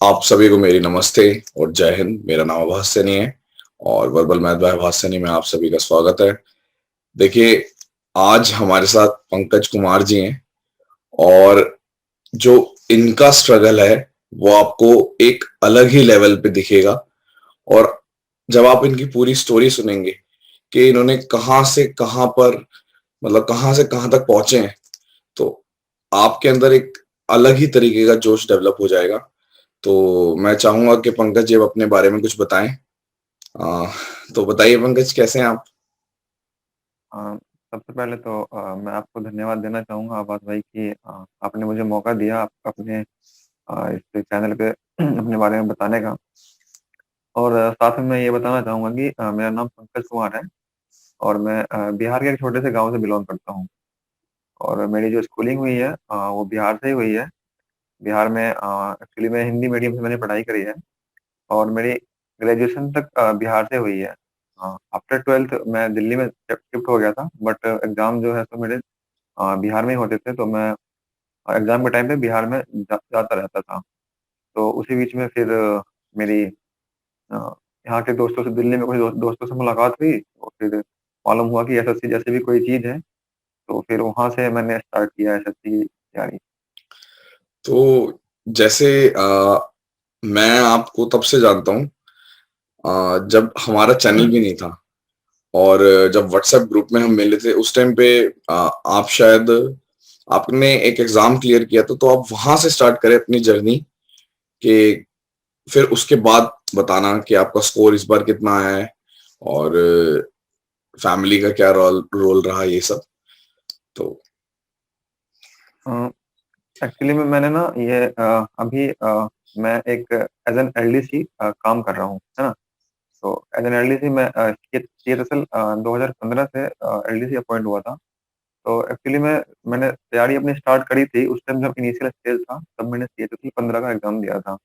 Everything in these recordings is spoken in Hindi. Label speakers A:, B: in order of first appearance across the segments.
A: आप सभी को मेरी नमस्ते और जय हिंद। मेरा नाम आभास सैनी है और वर्बल मैथ बाय आभास सैनी में आप सभी का स्वागत है। देखिए, आज हमारे साथ पंकज कुमार जी हैं और जो इनका स्ट्रगल है वो आपको एक अलग ही लेवल पे दिखेगा। और जब आप इनकी पूरी स्टोरी सुनेंगे कि इन्होंने कहाँ से कहाँ पर मतलब कहाँ से कहाँ तक पहुंचे हैं, तो आपके अंदर एक अलग ही तरीके का जोश डेवलप हो जाएगा। तो मैं चाहूंगा कि पंकज जी अब अपने बारे में कुछ बताएं। आ, तो बताइए पंकज, कैसे हैं आप?
B: अ, सबसे पहले तो मैं आपको धन्यवाद देना चाहूँगा आवाज़ भाई कि आपने मुझे मौका दिया अपने इस चैनल पे अपने बारे में बताने का। और साथ में मैं ये बताना चाहूँगा कि मेरा नाम पंकज कुमार है और मैं बिहार के एक छोटे से गाँव से बिलॉन्ग करता हूँ। और मेरी जो स्कूलिंग हुई है वो बिहार से ही हुई है। बिहार में एक्चुअली मैं हिंदी मीडियम से मैंने पढ़ाई करी है और मेरी ग्रेजुएशन तक बिहार से हुई है। आफ्टर 12th मैं दिल्ली में शिफ्ट हो गया था, बट एग्ज़ाम जो है सो मेरे बिहार में ही होते थे, तो मैं एग्ज़ाम के टाइम पे बिहार में जाता रहता था। तो उसी बीच में फिर मेरी यहाँ के दोस्तों से, दिल्ली में कुछ दोस्तों से मुलाकात हुई, तो फिर मालूम हुआ कि एसएससी जैसी भी कोई चीज़ है, तो फिर वहाँ से मैंने स्टार्ट किया एसएससी की तैयारी।
A: तो जैसे मैं आपको तब से जानता हूँ जब हमारा चैनल भी नहीं था और जब व्हाट्सएप ग्रुप में हम मिले थे उस टाइम पे आप शायद आपने एक एग्जाम क्लियर किया था, तो आप वहां से स्टार्ट करें अपनी जर्नी कि फिर उसके बाद बताना कि आपका स्कोर इस बार कितना आया है और फैमिली का क्या रोल रोल रहा, ये सब। तो
B: अ, एक्चुअली में मैंने ना ये अभी मैं एक एज़ एन एलडीसी काम कर रहा हूँ, है ना? तो एज़ एन एलडीसी मैं सीएचएसएल 2015 से एलडीसी अपॉइंट हुआ था। तो एक्चुअली मैंने तैयारी अपनी स्टार्ट करी थी, उस टाइम जब इनिशियल स्टेज था, तब मैंने सीएचएसएल 15 का एग्ज़ाम दिया था।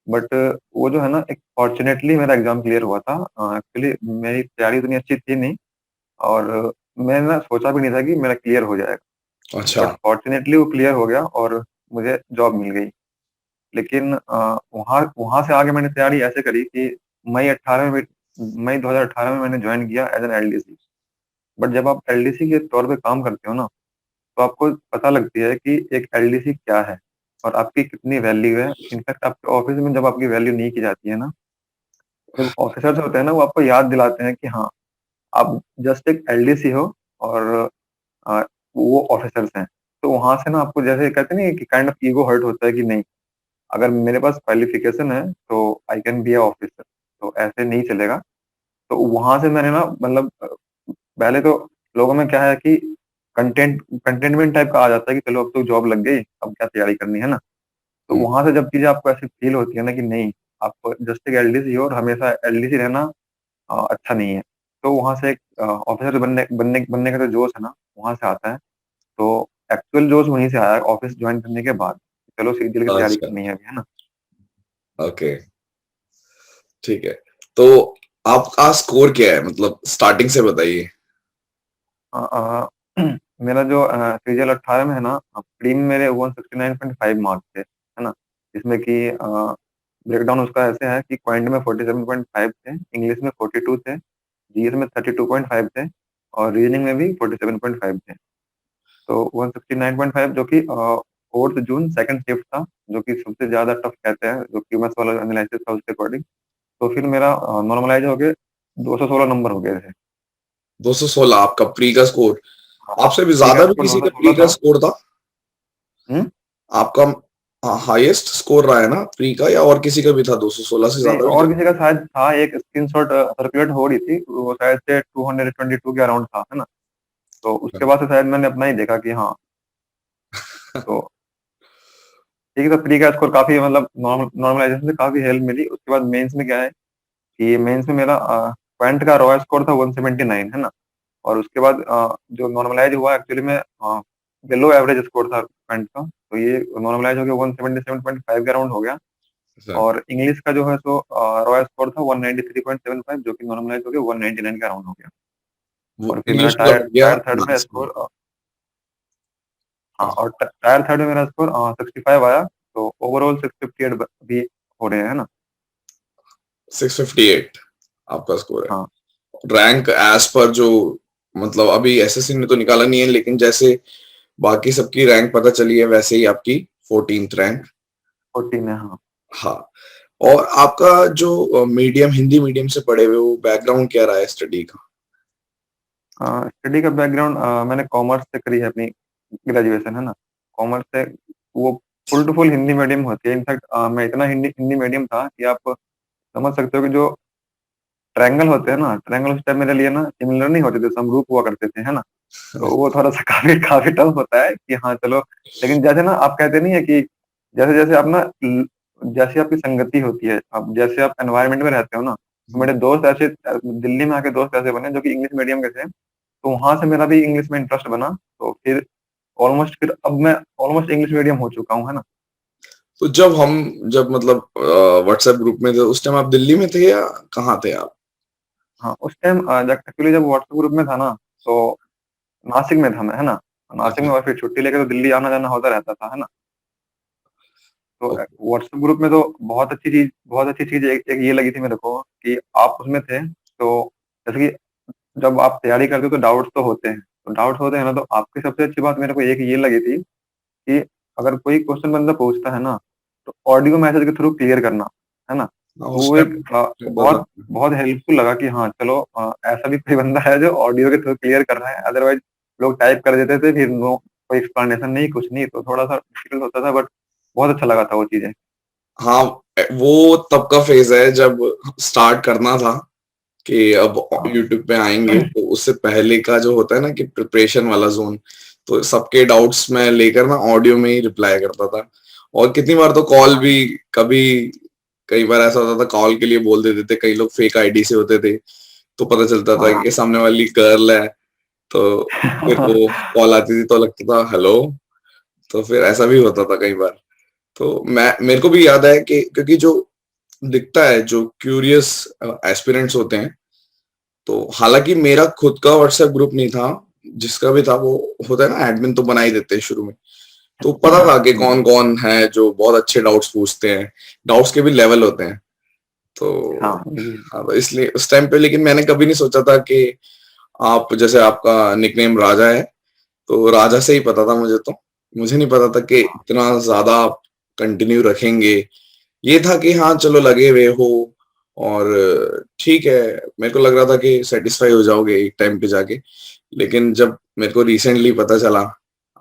B: बट वो जो है ना, एक फॉर्च्यूनेटली मेरा एग्ज़ाम क्लियर हुआ था। एक्चुअली मेरी तैयारी उतनी अच्छी थी नहीं और मैंने ना सोचा भी नहीं था कि मेरा क्लियर हो जाएगा।
A: अच्छा।
B: बट फॉर्च्यूनेटली वो क्लियर हो गया और मुझे जॉब मिल गई। लेकिन वहाँ वहाँ से आगे मैंने तैयारी ऐसे करी कि मई 18 में मई 2018 में मैंने जॉइन किया एज़ एन एलडीसी। बट जब आप एलडीसी के तौर पे काम करते हो ना, तो आपको पता लगती है कि एक एलडीसी क्या है और आपकी कितनी वैल्यू है। इनफैक्ट आपके ऑफिस में जब आपकी वैल्यू नहीं की जाती है ना, जब ऑफिसर्स होते हैं ना, वो आपको याद दिलाते हैं कि हाँ, आप जस्ट एक एलडीसी हो और अ, वो ऑफिसर्स हैं। तो वहाँ से ना आपको जैसे कहते हैं ना कि काइंड ऑफ ईगो हर्ट होता है कि नहीं, अगर मेरे पास क्वालिफ़िकेशन है तो I can be a officer, तो ऐसे नहीं चलेगा। तो वहाँ से मैंने ना मतलब पहले तो लोगों में क्या है कि कंटेनमेंट टाइप का आ जाता है कि चलो अब तो जॉब लग गई, अब क्या तैयारी करनी है ना? तो
A: हम्म।
B: वहाँ से जब चीज़ें आपको ऐसी फ़ील होती है ना कि नहीं, आप जस्ट एक एलडीसी हो और हमेशा एलडीसी रहना अच्छा नहीं है। तो वहाँ से एक ऑफ़िसर बनने बनने बनने का जो जोश है ना, वहाँ से आता है। तो एक्चुअल जोश वहीं से आया ऑफ़िस जॉइन करने के बाद। चलो सीजीएल की तैयारी
A: अच्छा।
B: करनी है अभी, है ना?
A: ओके। ठीक है। तो आपका स्कोर क्या है, मतलब स्टार्टिंग से बताइए।
B: अ अ, मेरा जो सीजीएल 18 में है ना, प्रीम में मेरे 169.5 मार्क्स थे, है ना? जिसमें कि ब्रेकडाउन उसका ऐसे है कि क्वांट में 47.5 थे, इंग्लिश में 42 थे, जीएस में 32.5 थे और रीजनिंग में भी 47.5 थे। तो 169.5 जो कि 4th जून सेकंड शिफ्ट था, जो कि सबसे ज़्यादा टफ कहते हैं, जो क्यूएमएस वाला एनालिसिस था उसके अकॉर्डिंग। तो फिर मेरा नॉर्मलाइज़ हो के 216 नंबर हो गए थे।
A: 216 आपका प्री का स्कोर?
B: हाँ,
A: आपसे भी
B: प्री का
A: ज्यादा भी
B: स्कोर
A: किसी का
B: 216
A: प्री का
B: था।
A: स्कोर था?
B: हुँ?
A: आपका हाईएस्ट स्कोर रहा है ना प्री का, या और किसी का भी था? 216 से
B: नहीं,
A: ज्यादा भी
B: और
A: था?
B: किसी का शायद था, एक स्क्रीनशॉट सर्कुलेट हो रही थी, वो शायद से 222 के अराउंड था, है ना? तो उसके बाद से शायद मैंने अपना ही देखा कि हाँ, तो ठीक है, तो प्री का स्कोर काफ़ी मतलब नॉर्मलाइज़ेशन से काफ़ी हेल्प मिली। उसके बाद मेंस में क्या है कि मेंस में मेरा क्वांट का रॉ स्कोर था 179, है ना? और उसके बाद जो नॉर्मलाइज़ हुआ एक्चुअली में बिलो एवरेज स्कोर था क्वांट का, तो ये नॉर्मलाइज़ हो गया 177.5 के अराउंड हो गया।
A: अच्छा।
B: और इंग्लिश का जो है सो रॉ स्कोर था 193.75, जो कि नॉर्मलाइज़ हो गया 199 के अराउंड हो गया।
A: वो
B: और फिर मेरा
A: इंग्लिश का
B: टायर
A: हो गया
B: टायर थर्ड में
A: मैथ्स में।
B: स्कोर हाँ, और टायर थर्ड में मेरा स्कोर 65 आया, तो ओवरऑल 658 भी हो रहे हैं, है ना?
A: 658 आपका स्कोर
B: हाँ।
A: है। रैंक एज पर जो मतलब अभी एसएससी ने तो निकाला नहीं है, लेकिन जैसे बाकी सबकी रैंक पता चली है वैसे ही आपकी 14th रैंक।
B: 14 है, हाँ।
A: हाँ। और आपका जो मीडियम हिंदी मीडियम से पढ़े हुए वो बैकग्राउंड क्या रहा है स्टडी का?
B: स्टडी का बैकग्राउंड, मैंने कॉमर्स से करी है अपनी ग्रेजुएशन, है ना? कॉमर्स से वो full to full Hindi medium होती है। इनफैक्ट मैं इतना हिंदी हिंदी मीडियम था कि आप समझ सकते हो कि जो ट्रायंगल होते हैं ना, ट्रायंगल उस टाइम मेरे लिए ना सिमिलर नहीं होते थे, समरूप हुआ करते थे, है ना? तो वो थोड़ा-सा काफ़ी काफ़ी टफ होता है कि हाँ, चलो। लेकिन जैसे ना आप कहते नहीं है कि जैसे-जैसे आप ना जैसी आपकी संगति होती है, अब जैसे आप एनवायरनमेंट में रहते हो ना, तो मेरे दोस्त ऐसे दिल्ली में आके दोस्त ऐसे बने जो कि इंग्लिश मीडियम के थे, तो वहाँ से मेरा भी इंग्लिश में इंटरेस्ट बना। तो फिर अब मैं ऑलमोस्ट इंग्लिश मीडियम हो चुका हूँ, है ना?
A: तो जब मतलब व्हाट्सएप ग्रुप में थे उस टाइम आप दिल्ली में थे या कहाँ थे आप?
B: हाँ, उस टाइम जब एक्चुअली जब व्हाट्सएप ग्रुप में था ना, तो नासिक में था मैं, है ना? नासिक में,
A: अच्छा।
B: और फिर छुट्टी लेके तो दिल्ली आना-जाना होता रहता था, है ना? तो
A: ओके।
B: व्हाट्सएप ग्रुप में तो बहुत अच्छी चीज़ एक एक ये लगी थी मेरे को कि आप उसमें थे, तो जैसे कि जब आप तैयारी करते हो तो डाउट्स तो होते हैं। तो डाउट्स होते हैं ना, तो आपकी सबसे अच्छी बात मेरे को एक ये लगी थी कि अगर कोई क्वेश्चन बंदा पूछता है ना, तो ऑडियो मैसेज के थ्रू क्लियर करना, है ना?
A: हाँ,
B: तो
A: उस
B: वो एक
A: टाइम पता।
B: बहुत बहुत हेल्पफुल लगा कि हाँ, चलो ऐसा भी कोई बंदा है जो ऑडियो के थ्रू क्लियर कर रहा है। अदरवाइज़ लोग टाइप कर देते थे, फिर नो कोई एक्सप्लेनेशन नहीं, कुछ नहीं, तो थोड़ा-सा मुश्किल होता था, बट बहुत अच्छा लगा था वो चीज़ें।
A: हाँ, वो तब का फेज है जब स्टार्ट करना था कि अब
B: हाँ।
A: यूट्यूब पे आएंगे, तो उससे पहले का जो होता है ना कि प्रिपरेशन वाला जोन, तो सबके डाउट्स में लेकर ना ऑडियो में ही रिप्लाई करता था। और कितनी बार तो कॉल भी, कभी कई बार ऐसा होता था कॉल के लिए बोल देते थे, कई लोग फेक आईडी से होते थे, तो पता चलता था
B: हाँ।
A: कि सामने वाली गर्ल है। तो फिर वो कॉल आती थी तो लगता था हेलो। तो फिर ऐसा भी होता था कई बार। तो मैं मेरे को भी याद है कि क्योंकि जो दिखता है जो क्यूरियस एस्पिरेंट्स होते हैं, तो हालांकि मेरा खुद का व्हाट्सएप ग्रुप नहीं था, जिसका भी था वो होता है ना एडमिन तो बना ही देते हैं शुरू में। तो पता था कि
B: हुँ।
A: कौन कौन है जो बहुत अच्छे डाउट्स पूछते हैं। डाउट्स के भी लेवल होते हैं। तो
B: हाँ, ये भी है।
A: हाँ, तो इसलिए उस टाइम पे लेकिन मैंने कभी नहीं सोचा था कि आप जैसे आपका निकनेम राजा है, तो राजा से ही पता था मुझे तो। मुझे नहीं पता था कि
B: हाँ।
A: इतना ज़्यादा आप कंटिन्यू रखेंगे। ये था कि हाँ, चलो लगे हुए हो और ठीक है, मेरे को लग रहा था कि सैटिस्फाई हो जाओगे एक टाइम पे जाके। लेकिन जब मेरे को रिसेंटली पता चला,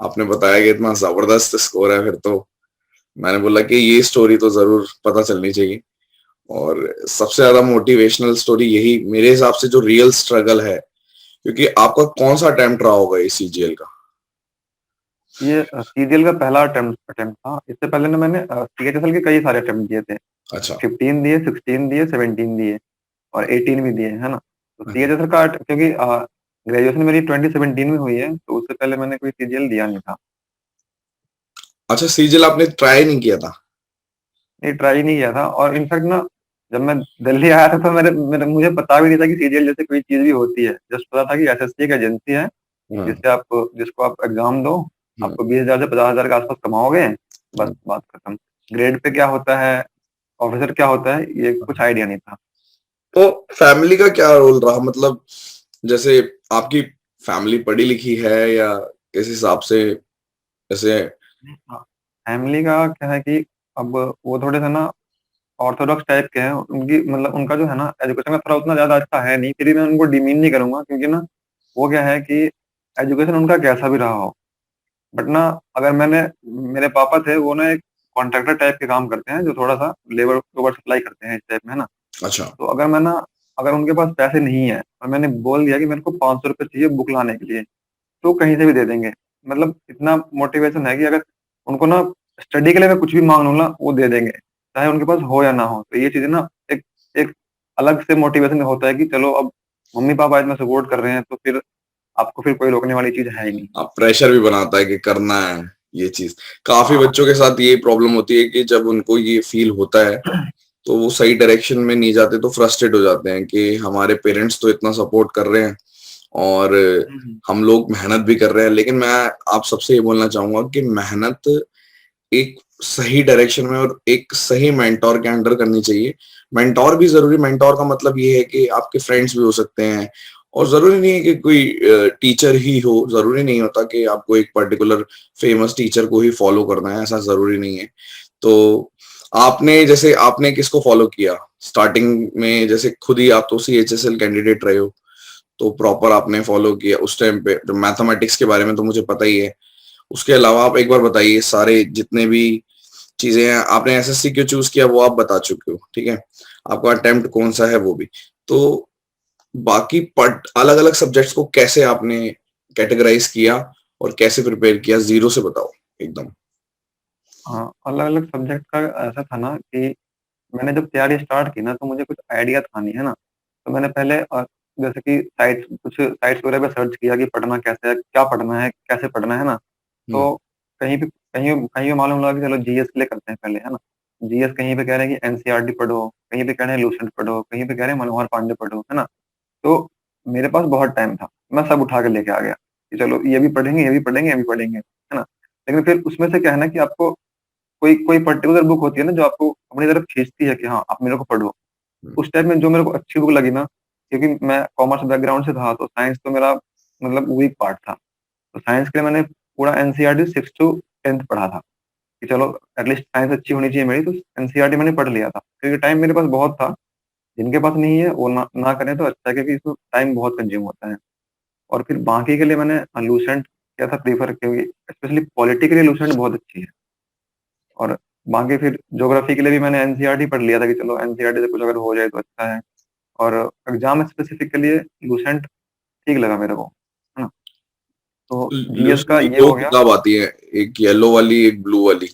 A: आपने बताया कि इतना ज़बरदस्त स्कोर है, फिर तो मैंने बोला कि ये स्टोरी तो ज़रूर पता चलनी चाहिए। और सबसे ज़्यादा मोटिवेशनल स्टोरी यही मेरे हिसाब से जो रियल स्ट्रगल है, क्योंकि आपका कौन-सा अटेम्प्ट रहा होगा इस सीजीएल का?
B: ये सीजीएल का पहला अटेम्प्ट था। इससे पहले ना मैंने सीएचएसएल के कई सारे अटेम्प्ट दिए थे।
A: अच्छा।
B: 15 दिए, 16 दिए, 17 दिए और 18 भी दिए, है ना? तो सीएचएसएल का क्योंकि ग्रेजुएशन मेरी 2017 में हुई है, तो उससे पहले मैंने कोई सीजीएल दिया नहीं था।
A: अच्छा, सीजीएल आपने ट्राई नहीं किया था?
B: नहीं, ट्राई नहीं किया था, और इनफैक्ट ना जब मैं दिल्ली आया था तो मेरे मेरे मुझे पता भी नहीं था कि सीजीएल जैसी कोई चीज़ भी होती है। जस्ट पता था कि एसएससी एक एजेंसी है,
A: हुँ,
B: जिसको आप एग्ज़ाम दो,
A: हुँ,
B: आपको 20,000 से 50,000 के आस-पास कमाओगे, बस
A: हुँ।
B: बात खत्म। ग्रेड पे क्या होता है, ऑफ़िसर क्या होता है, ये कुछ आइडिया नहीं था।
A: तो फैमिली का क्या रोल रहा? मतलब जैसे आपकी फैमिली पढ़ी लिखी है या किस हिसाब से जैसे?
B: हाँ, फैमिली का क्या है कि अब वो थोड़े-से ना ऑर्थोडॉक्स टाइप के हैं। उनकी मतलब उनका जो है ना एजुकेशन का थोड़ा उतना ज़्यादा अच्छा है नहीं, फिर भी मैं उनको डिमीन नहीं करूँगा, क्योंकि ना वो क्या है कि एजुकेशन उनका कैसा भी रहा हो, बट ना अगर मेरे पापा थे, वो ना एक कॉन्ट्रैक्टर टाइप के काम करते हैं, जो थोड़ा-सा लेबर के ऊपर सप्लाई करते हैं इस टाइप में, है ना?
A: अच्छा।
B: तो अगर उनके पास पैसे नहीं है और मैंने बोल दिया कि मेरे को ₹500 चाहिए बुक लाने के लिए, तो कहीं से भी दे देंगे। मतलब इतना मोटिवेशन है कि अगर उनको ना स्टडी के लिए मैं कुछ भी माँग लूँ ना, वो दे देंगे, चाहे उनके पास हो या ना हो। तो ये चीज़ें ना एक एक अलग से मोटिवेशन होता है कि चलो, अब मम्मी-पापा इतना सपोर्ट कर रहे हैं, तो फिर आपको फिर कोई रोकने वाली चीज़ है ही नहीं।
A: प्रेशर भी बनाता है कि करना है ये चीज़। काफ़ी
B: हाँ।
A: बच्चों के साथ ये प्रॉब्लम होती है कि जब उनको ये फ़ील होता है, तो वो सही डायरेक्शन में नहीं जाते तो फ्रस्ट्रेट हो जाते हैं कि हमारे पेरेंट्स तो इतना सपोर्ट कर रहे हैं और
B: हुँ, हुँ।
A: हम लोग मेहनत भी कर रहे हैं। लेकिन मैं आप सबसे ये बोलना चाहूँगा कि मेहनत एक सही डायरेक्शन में और एक सही मेंटोर के अंडर करनी चाहिए। मेंटोर भी ज़रूरी, मेंटोर का मतलब ये है कि आपके फ्रेंड्स भी हो सकते हैं और ज़रूरी नहीं है कि कोई टीचर ही हो, ज़रूरी नहीं होता कि आपको एक पर्टिकुलर फेमस टीचर को ही फॉलो करना है, ऐसा ज़रूरी नहीं है। तो आपने किसको फॉलो किया? स्टार्टिंग में जैसे खुद ही आप तो सीएचएसएल कैंडिडेट रहे हो, तो प्रॉपर आपने फॉलो किया उस टाइम पे। तो मैथमेटिक्स के बारे में तो मुझे पता ही है। उसके अलावा आप एक बार बताइए सारे जितने भी चीजें हैं, आपने एसएससी क्यों चूज किया वो आप बता चुके हो, ठीक है। आपका अटेम्प्ट कौन सा है वो भी। तो बाकी पट अलग-अलग सब्जेक्ट्स को कैसे आपने कैटेगराइज किया और कैसे प्रिपेयर किया? ज़ीरो से बताओ एकदम।
B: हाँ, अलग-अलग सब्जेक्ट का ऐसा था ना कि मैंने जब तैयारी स्टार्ट की ना, तो मुझे कुछ आइडिया था नहीं, है ना? तो मैंने पहले जैसे कि साइट्स वगैरह पे सर्च किया कि पढ़ना कैसे है, क्या पढ़ना है, कैसे पढ़ना है ना?
A: हुँ,
B: तो कहीं पे मालूम लगा कि चलो जीएस के लिए करते हैं पहले, है ना? जीएस कहीं पे कह रहे हैं कि एनसीईआरटी पढ़ो, कहीं पे कह रहे हैं लूसेंट पढ़ो, कहीं पे कह रहे हैं मनोहर पांडे पढ़ो, है ना? तो मेरे पास बहुत टाइम था, मैं सब उठा के लेके आ गया कि चलो ये भी पढ़ेंगे, ये भी पढ़ेंगे, ये भी पढ़ेंगे, है ना? लेकिन फिर उसमें से क्या है ना कि आपको कोई कोई पर्टिकुलर बुक होती है ना जो आपको अपनी तरफ खींचती है कि हाँ, आप मेरे को पढ़ो।
A: हुँ,
B: उस टाइम में जो मेरे को अच्छी बुक लगी ना, क्योंकि मैं कॉमर्स बैकग्राउंड से था, तो साइंस तो मेरा मतलब वीक पार्ट था। तो साइंस के लिए मैंने पूरा एनसीईआरटी 6 टू 10th पढ़ा था, कि चलो एटलीस्ट साइंस अच्छी होनी चाहिए मेरी, तो एनसीईआरटी मैंने पढ़ लिया था। क्योंकि टाइम मेरे पास बहुत था, जिनके पास नहीं है वो ना ना करें तो अच्छा है, क्योंकि इसमें टाइम बहुत कंज़्यूम होता है। और फिर बाकी के लिए मैंने लूसेंट किया था प्रेफ़र, क्योंकि स्पेशली पॉलिटी के लिए लूसेंट बहुत अच्छी है। और बाकी फिर ज्योग्राफी के लिए भी मैंने एनसीईआरटी पढ़ लिया था कि चलो एनसीईआरटी से कुछ अगर हो जाए तो अच्छा है। और एग्ज़ाम स्पेसिफिक के लिए लूसेंट ठीक लगा मेरे को, है ना? तो जीएस
A: लूसेंट
B: का
A: की
B: ये
A: 2
B: हो गया।
A: किताब आती है, एक येलो वाली, एक ब्लू वाली,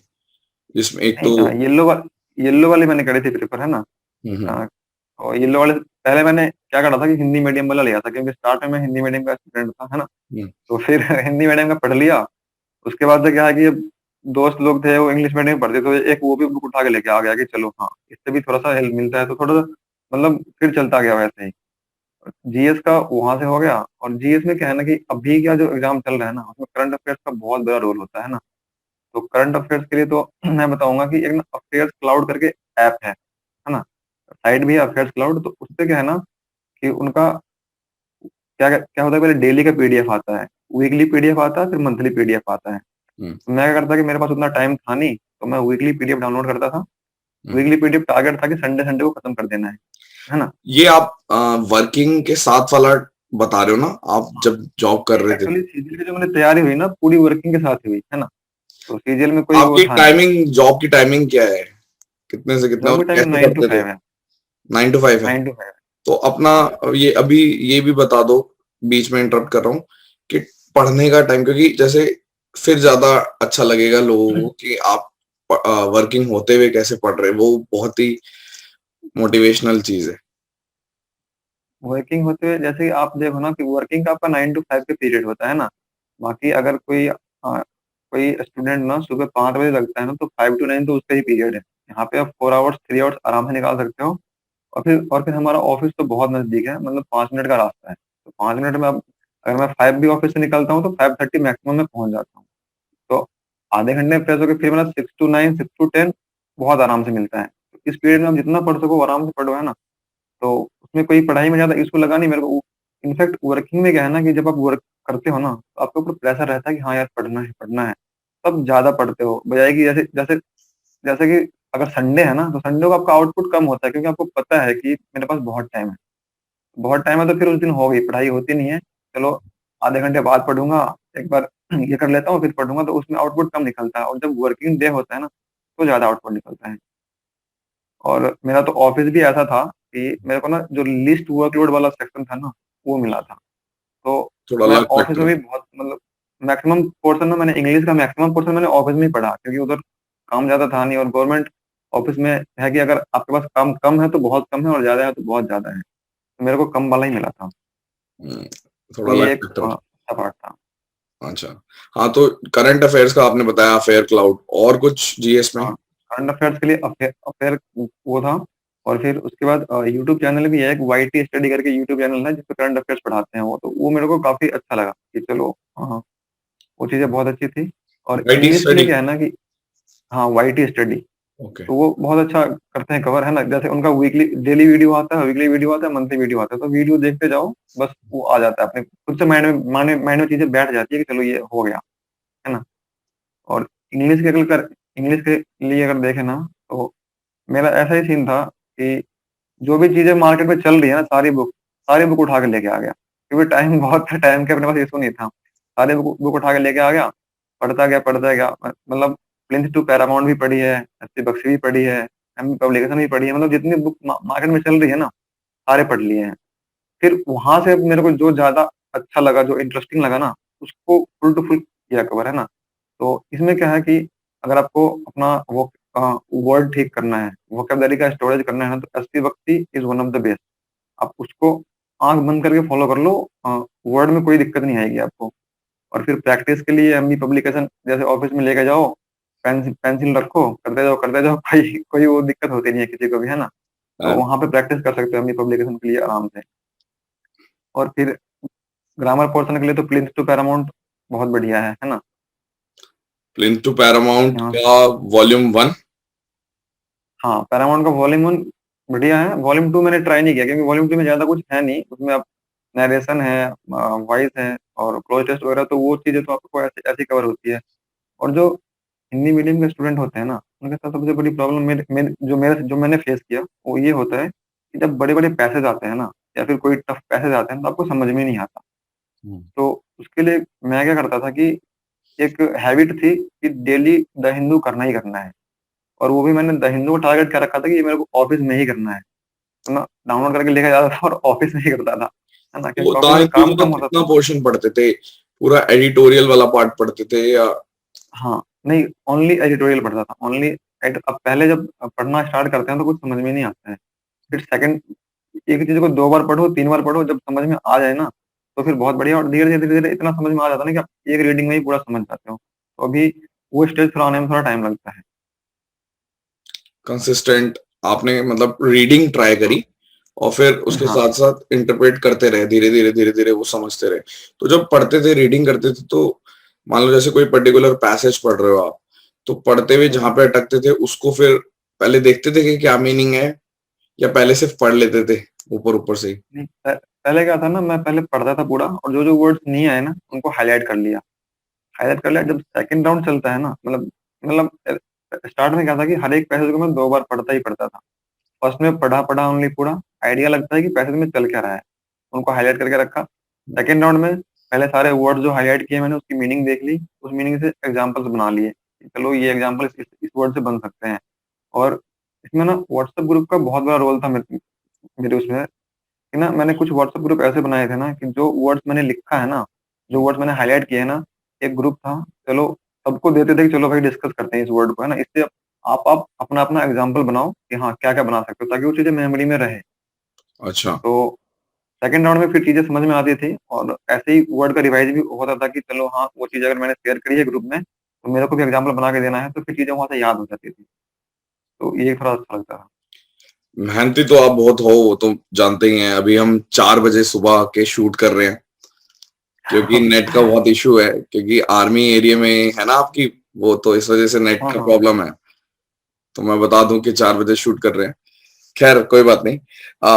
A: जिसमें एक
B: नहीं,
A: तो
B: येलो वाली मैंने करी थी प्रेफ़र, है ना?
A: हुँ, हुँ,
B: अ, और येलो वाले पहले मैंने क्या करा था कि हिंदी मीडियम वाला लिया था, क्योंकि स्टार्ट में मैं हिंदी मीडियम का स्टूडेंट था, है ना?
A: हुँ,
B: तो फिर हिंदी मीडियम का पढ़ लिया। उसके बाद से क्या है कि अब दोस्त लोग थे वो इंग्लिश मीडियम में पढ़ते, तो एक वो भी बुक उठा के लेके आ गया कि चलो हाँ, इससे भी थोड़ा-सा हेल्प मिलता है, तो थोड़ा-सा मतलब फिर चलता गया वैसे ही। जीएस का वहाँ से हो गया। और जीएस में क्या है ना कि अभी का जो एग्ज़ाम चल रहा है ना, उसमें करंट अफ़ेयर्स का बहुत बड़ा रोल होता है ना? तो करंट अफ़ेयर्स के लिए तो मैं बताऊँगा कि एक ना अफ़ेयर्स क्लाउड करके ऐप है ना? साइट भी है अफ़ेयर्स क्लाउड, तो उससे क्या है ना कि उनका क्या क्या होता है, पहले डेली का पीडीएफ आता है, वीकली पीडीएफ आता है, फिर मंथली पीडीएफ आता है।
A: हुँ,
B: तो मैं क्या करता कि मेरे पास उतना टाइम था नहीं, तो मैं वीकली पीडीएफ डाउनलोड करता था।
A: हुँ।
B: वीकली पीडीएफ टारगेट था कि संडे संडे को खत्म कर देना है ना?
A: ये आप वर्किंग के साथ वाला बता रहे हो ना? आप
B: हाँ।
A: जब जॉब कर
B: नहीं,
A: रहे थे?
B: एक्चुअली सीजीएल की जो मैंने तैयारी हुई ना, पूरी वर्किंग के साथ ही हुई, है ना? तो सीजीएल में कोई वो
A: आपकी
B: था नहीं।
A: टाइमिंग, जॉब की टाइमिंग क्या है? कितने से कितना
B: जॉब
A: और
B: की टाइमिंग
A: कैसे
B: 9 टू
A: करते थे?
B: 5 है,
A: 9 टू 5 है।
B: 9 टू 5
A: तो अपना
B: हाँ।
A: ये अभी ये भी बता दो, बीच में इंटरप्ट कर रहा हूँ, कि पढ़ने का टाइम, क्योंकि जैसे फिर ज़्यादा अच्छा लगेगा लोगों को कि आप वर्किंग होते हुए कैसे पढ़ रहे हैं, वो बहुत ही मोटिवेशनल चीज़ है।
B: वर्किंग होते हुए जैसे आप देखो ना कि वर्किंग का आपका 9 टू 5 का पीरियड होता है ना? बाकी अगर कोई स्टूडेंट ना सुबह 5 बजे लगता है ना, तो 5 टू 9 तो उसका ही पीरियड है। यहाँ पे आप 4 आवर्स, 3 आवर्स आराम से निकाल सकते हो। और फिर हमारा ऑफ़िस तो बहुत नज़दीक है, मतलब 5 मिनट का रास्ता है। तो 5 मिनट में अब अगर मैं 5 भी ऑफ़िस से निकलता हूँ, तो 5:30 मैक्सिमम मैं पहुँच जाता हूँ। तो आधे घंटे में फ्रेश होके फिर मेरा 6 टू 9, 6 टू 10 बहुत आराम से मिलता है। तो इस पीरियड में आप जितना पढ़ सको आराम से पढ़ो, है ना? तो उसमें कोई पढ़ाई में ज़्यादा इश्यू लगा नहीं मेरे को। इनफैक्ट वर्किंग में क्या है ना कि जब आप वर्क करते हो ना, तो आपके ऊपर प्रेशर रहता है कि हाँ यार पढ़ना है, पढ़ना है। तब ज़्यादा पढ़ते हो, बजाए कि जैसे जैसे जैसे कि अगर संडे है ना, तो संडे को आपका आउटपुट कम होता है, क्योंकि आपको पता है कि मेरे पास बहुत टाइम है। बहुत टाइम है तो फिर उस दिन हो गई, पढ़ाई होती नहीं है। चलो आधे घंटे बाद पढ़ूँगा, एक बार ये कर लेता हूँ फिर पढ़ूँगा, तो उसमें आउटपुट कम निकलता है। और जब वर्किंग डे होता है ना, तो ज़्यादा आउटपुट निकलता है। और मेरा तो ऑफ़िस भी ऐसा था कि मेरे को ना जो लीस्ट वर्कलोड वाला सेक्शन था ना, वो मिला था। तो
A: थोड़ा
B: मैं
A: लक
B: ऑफ़िस में
A: फैक्टर।
B: भी बहुत मतलब मैक्सिमम पोर्शन ना मैंने इंग्लिश का मैक्सिमम पोर्शन मैंने ऑफ़िस में ही पढ़ा, क्योंकि उधर काम ज़्यादा था नहीं। और गवर्नमेंट ऑफ़िस में है कि अगर आपके पास काम कम है तो बहुत कम है, और ज़्यादा है तो बहुत ज़्यादा है। तो मेरे को कम वाला ही मिला था।
A: हुँ,
B: तो
A: थोड़ा
B: ये
A: लक
B: एक
A: फैक्टर।
B: अच्छा पार्ट था।
A: अच्छा। हाँ, तो करंट अफेयर्स का आपने बताया, फेयर क्लाउड, और कुछ जीएस में?
B: हाँ, करंट अफ़ेयर्स के लिए अफ़ेयर वो था। और फिर उसके बाद यूट्यूब चैनल भी है, एक वाईटी स्टडी करके यूट्यूब चैनल है, जिसपे करंट अफ़ेयर्स पढ़ाते हैं वो, तो वो मेरे को काफ़ी अच्छा लगा कि चलो हाँ, वो चीज़ें बहुत अच्छी थी। और
A: आईटी
B: इंग्लिश के लिए
A: स्टडी?
B: क्या है ना कि हाँ, वाईटी स्टडी।
A: ओके।
B: तो वो बहुत अच्छा करते हैं कवर, है ना? जैसे उनका डेली वीडियो आता है, वीकली वीडियो आता है, मंथली वीडियो आता है, तो वीडियो देखते जाओ, बस वो आ जाता है अपने खुद से माइंड में चीज़ें बैठ जाती है कि चलो ये हो गया, है ना? और इंग्लिश के लिए अगर देखें ना, तो मेरा ऐसा ही सीन था कि जो भी चीज़ें मार्केट में चल रही है ना, सारी बुक उठा के लेके आ गया। क्योंकि टाइम बहुत था, टाइम के अपने पास इश्यू नहीं था। सारे बुक बुक उठा के लेके आ गया, पढ़ता गया। मतलब प्रिंस टू पैरामाउंट भी पढ़ी है, एसपी बख्शी भी पढ़ी है, एमपी पब्लिकेशन भी पढ़ी है, मतलब जितनी बुक मार्केट में चल रही है ना, सारे पढ़ लिए हैं। फिर वहाँ से मेरे को जो ज़्यादा अच्छा लगा, जो इंटरेस्टिंग लगा ना, उसको फुल टू फुल किया कवर, है ना? तो इसमें क्या है कि अगर आपको अपना वर्ड ठीक करना है, वोकैब्युलरी का स्टोरेज करना है ना, तो SP Bakshi is one of the best. आप उसको आँख बंद करके फॉलो कर लो, वर्ड में कोई दिक्कत नहीं आएगी आपको। और फिर प्रैक्टिस के लिए एमबी पब्लिकेशन जैसे ऑफिस में लेके जाओ, पेंसिल रखो, करते जाओ कोई कोई वो दिक्कत होती नहीं है किसी को भी, है ना? तो वहाँ पे प्रैक्टिस कर सकते हो एमबी पब्लिकेशन के लिए आराम से। और फिर ग्रामर पोर्शन के लिए तो प्लिंथ टू पैरामाउंट बहुत बढ़िया है ना?
A: प्लिंथ टू पैरामाउंट
B: यहाँ
A: का वॉल्यूम 1।
B: हाँ, पैरामाउंट का वॉल्यूम 1 बढ़िया है, वॉल्यूम 2 मैंने ट्राई नहीं किया क्योंकि वॉल्यूम 2 में ज़्यादा कुछ है नहीं, उसमें अब नैरेशन है, वॉइस है और क्लोज़ टेस्ट वगैरह, तो वो चीज़ें तो आपको ऐसे ऐसे कवर होती है। और जो हिंदी मीडियम के स्टूडेंट होते हैं ना, उनके साथ सबसे बड़ी प्रॉब्लम मेरे मेरे जो मैंने फेस किया, वो ये होता है कि जब बड़े-बड़े पैसेज आते हैं ना, या फिर कोई टफ पैसेज आते हैं, तो आपको समझ में नहीं आता।
A: हुँ।
B: तो उसके लिए मैं क्या करता था कि एक हैबिट थी कि डेली द हिंदू करना ही करना है, और वो भी मैंने द हिंदू को टारगेट क्या रखा था कि ये मेरे को ऑफिस में ही करना है। तो मैं डाउनलोड करके लेके जाता था और ऑफिस में ही करता था, है ना?
A: तो
B: क्योंकि ऑफिस
A: द
B: में
A: हिंदू
B: काम
A: में
B: कम
A: आप
B: होता
A: कितना
B: था।
A: पोर्शन पढ़ते थे? पूरा एडिटोरियल वाला पार्ट पढ़ते थे या?
B: हाँ, नहीं, ओनली एडिटोरियल पढ़ता था, ओनली अब पहले जब पढ़ना स्टार्ट करते हैं तो कुछ समझ में नहीं आता है। फिर सेकंड एक चीज़ को 2 बार पढ़ो, 3 बार पढ़ो, जब समझ में आ जाए ना, तो फिर बहुत बढ़िया, और धीरे-धीरे इतना समझ में आ जाता है ना कि आप एक रीडिंग में ही पूरा समझ जाते हो। तो अभी वो स्टेज थोड़ा आने में थोड़ा टाइम लगता है।
A: कंसिस्टेंट आपने मतलब रीडिंग ट्राई करी और फिर उसके
B: हाँ,
A: साथ-साथ इंटरप्रेट करते रहे, धीरे-धीरे वो समझते रहे। तो जब पढ़ते थे, रीडिंग करते थे, तो मान लो जैसे कोई पर्टिकुलर पैसेज पढ़ रहे हो आप, तो पढ़ते हुए
B: हुँ।
A: जहाँ पे अटकते थे उसको फिर पहले देखते थे कि क्या मीनिंग है, या पहले सिर्फ पढ़ लेते थे ऊपर-ऊपर से ही?
B: नहीं, पहले क्या था ना, मैं पहले पढ़ता था पूरा, और जो-जो वर्ड्स नहीं आए ना, उनको हाइलाइट कर लिया। हाइलाइट कर लिया, जब सेकंड राउंड चलता है ना, मतलब स्टार्ट में क्या था कि हर एक पैसेज को मैं 2 बार पढ़ता ही पढ़ता था। फर्स्ट में पढ़ा ओनली पूरा, आइडिया लगता है कि पैसेज में चल क्या रहा है, उनको हाइलाइट करके रखा। सेकंड राउंड में पहले सारे वर्ड्स जो हाइलाइट किए मैंने, उसकी मीनिंग देख ली, उस मीनिंग से एग्ज़ाम्पल्स बना लिए, कि चलो ये एग्ज़ाम्पल इस वर्ड से बन सकते हैं। और इसमें ना व्हाट्सएप ग्रुप का बहुत बड़ा रोल था मेरे उसमें, कि ना मैंने कुछ व्हाट्सएप ग्रुप ऐसे बनाए थे ना कि जो वर्ड्स मैंने लिखा है ना, जो वर्ड्स मैंने हाइलाइट किए हैं ना, एक ग्रुप था, चलो सबको देते थे कि चलो भाई डिस्कस करते हैं इस वर्ड को, है ना? इससे आप अपना-अपना एग्ज़ाम्पल बनाओ कि हाँ, क्या-क्या बना सकते हो, ताकि वो चीज़ें मेमोरी में रहे।
A: अच्छा।
B: तो सेकंड राउंड में फिर चीज़ें समझ में आती थी, और ऐसे ही वर्ड का रिवाइज़ भी होता था कि चलो हाँ, वो चीज़ अगर मैंने शेयर करी है ग्रुप में, तो मेरे को भी एग्ज़ाम्पल बना के देना है, तो फिर चीज़ें वहाँ से याद हो जाती थी। तो ये थोड़ा अच्छा लगता था।
A: मेहनती तो आप बहुत हो, वो तो जानते ही हैं। अभी हम 4 बजे सुबह के शूट कर रहे हैं, क्योंकि नेट का बहुत इश्यू है, क्योंकि आर्मी एरिया में है ना आपकी, वो तो इस वजह से नेट
B: हाँ,
A: का
B: हाँ।
A: प्रॉब्लम है। तो मैं बता दूं कि 4 बजे शूट कर रहे हैं। खैर कोई बात नहीं। अ,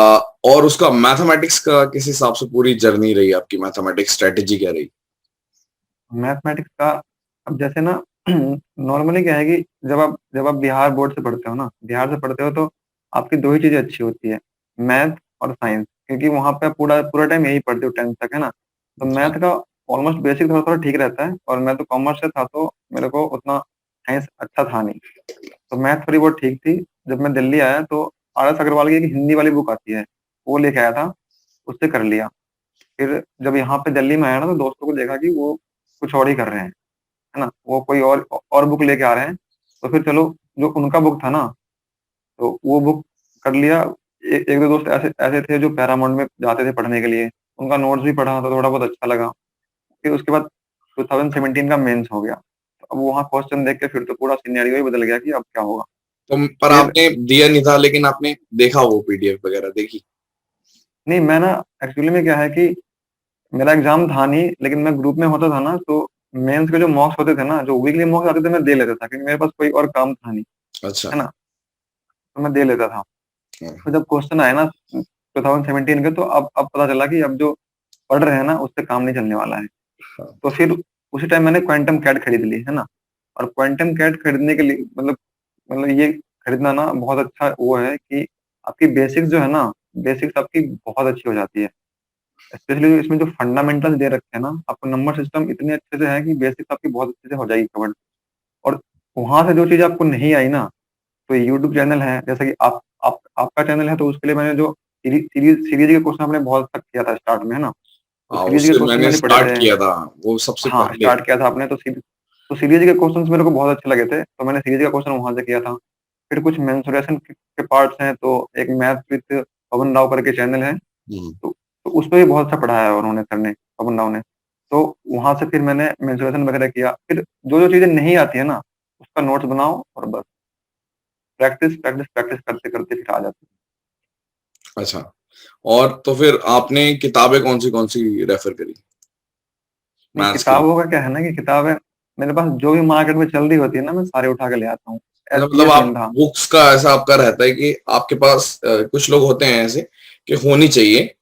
A: और उसका मैथमेटिक्स का किस हिसाब से पूरी जर्नी रही आपकी? मैथमेटिक्स स्ट्रेटेजी क्या रही?
B: मैथमेटिक्स का, अब जैसे ना नॉर्मली क्या है कि जब आप बिहार बोर्ड से पढ़ते हो ना, बिहार से पढ़ते हो, तो आपकी 2 ही चीज़ें अच्छी होती है, मैथ और साइंस, क्योंकि वहाँ पे आप पूरा पूरा टाइम यही पढ़ते हो 10th तक, है ना? तो
A: अच्छा।
B: मैथ का ऑलमोस्ट बेसिक थोड़ा-थोड़ा ठीक रहता है, और मैं तो कॉमर्स से था, तो मेरे को उतना साइंस अच्छा था नहीं। तो मैथ थोड़ी बहुत ठीक थी। जब मैं दिल्ली आया तो आर.एस. अग्रवाल की एक हिंदी वाली बुक आती है, वो लेके आया था, उससे कर लिया। फिर जब यहाँ पे दिल्ली में आया ना, तो दोस्तों को देखा कि वो कुछ और ही कर रहे हैं, है ना? वो कोई और बुक लेके आ रहे हैं, तो फिर चलो जो उनका बुक था ना, तो वो बुक कर लिया। 1-2 दोस्त ऐसे ऐसे थे जो पैरामाउंट में जाते थे पढ़ने के लिए, उनका नोट्स भी पढ़ा तो थोड़ा बहुत अच्छा लगा। फिर उसके बाद 2017 का मेंस हो गया। तो अब वहाँ क्वेश्चन देख के फिर तो पूरा सिनेरियो ही बदल गया कि अब क्या होगा?
A: तो पर
B: फिर
A: आपने दिया नहीं था, लेकिन आपने देखा, वो पीडीएफ वगैरह देखी?
B: नहीं, मैं ना एक्चुअली में क्या है कि मेरा एग्ज़ाम था नहीं, लेकिन मैं ग्रुप में होता था ना, तो मेंस के जो मॉक्स होते थे ना, जो वीकली मॉक्स आते थे मैं दे लेता था क्योंकि मेरे पास कोई और काम था नहीं,
A: अच्छा।
B: है ना? तो मैं दे लेता था।
A: हाँ,
B: फिर जब क्वेश्चन आए ना 2017 के, तो अब पता चला कि अब जो पढ़ रहे हैं ना उससे काम नहीं चलने वाला है।
A: हाँ।
B: तो फिर उसी टाइम मैंने क्वांटम कैट खरीद ली, है ना? और क्वांटम कैट खरीदने के लिए मतलब ये खरीदना ना बहुत अच्छा वो है कि आपकी बेसिक्स जो है ना, बेसिक्स आपकी बहुत अच्छी हो जाती है। स्पेशली इसमें जो फंडामेंटल्स दे रखे हैं ना, आपको नंबर सिस्टम इतने अच्छे से है कि बेसिक्स आपकी बहुत अच्छे से हो जाएगी कवर। और वहाँ से जो चीज़ आपको नहीं आई ना, तो यूट्यूब चैनल है, जैसे कि आपका चैनल है, तो उसके लिए मैंने जो सीरीज के क्वेश्चन आपने बहुत अच्छा किया था स्टार्ट में, है ना? तो
A: हाँ,
B: सीरीज के
A: उससे
B: क्वेश्चन
A: मैंने
B: मैंने पढ़े
A: स्टार्ट
B: थे।
A: किया था, वो सबसे
B: हाँ,
A: पहले।
B: स्टार्ट किया था आपने, तो सीरीज के क्वेश्चंस मेरे को बहुत अच्छे लगे थे, तो मैंने सीरीज का क्वेश्चन वहाँ से किया था। फिर कुछ मेंसुरेशन के पार्ट्स हैं, तो एक मैथ विद पवन राव करके चैनल है,
A: हुँ।
B: तो उसपे भी बहुत अच्छा पढ़ाया है उन्होंने, सर ने, पवन राव ने। तो वहाँ से फिर मैंने मेंसुरेशन वगैरह किया। फिर जो-जो चीज़ें नहीं आती है ना, उसका नोट्स बनाओ और बस प्रैक्टिस, प्रैक्टिस, प्रैक्टिस करते-करते फिर आ जाती है।
A: अच्छा, और तो फिर आपने किताबें कौन-सी रेफ़र करी
B: नहीं,
A: मैथ्स के लिए?
B: किताबों का क्या है ना कि किताबें मेरे पास जो भी मार्केट में चल रही होती है ना, मैं सारी उठा के ले आता हूँ।
A: अच्छा, मतलब
B: ये
A: आप
B: सीन था।
A: बुक्स का ऐसा आपका रहता है कि आपके पास कुछ लोग होते हैं ऐसे कि होनी चाहिए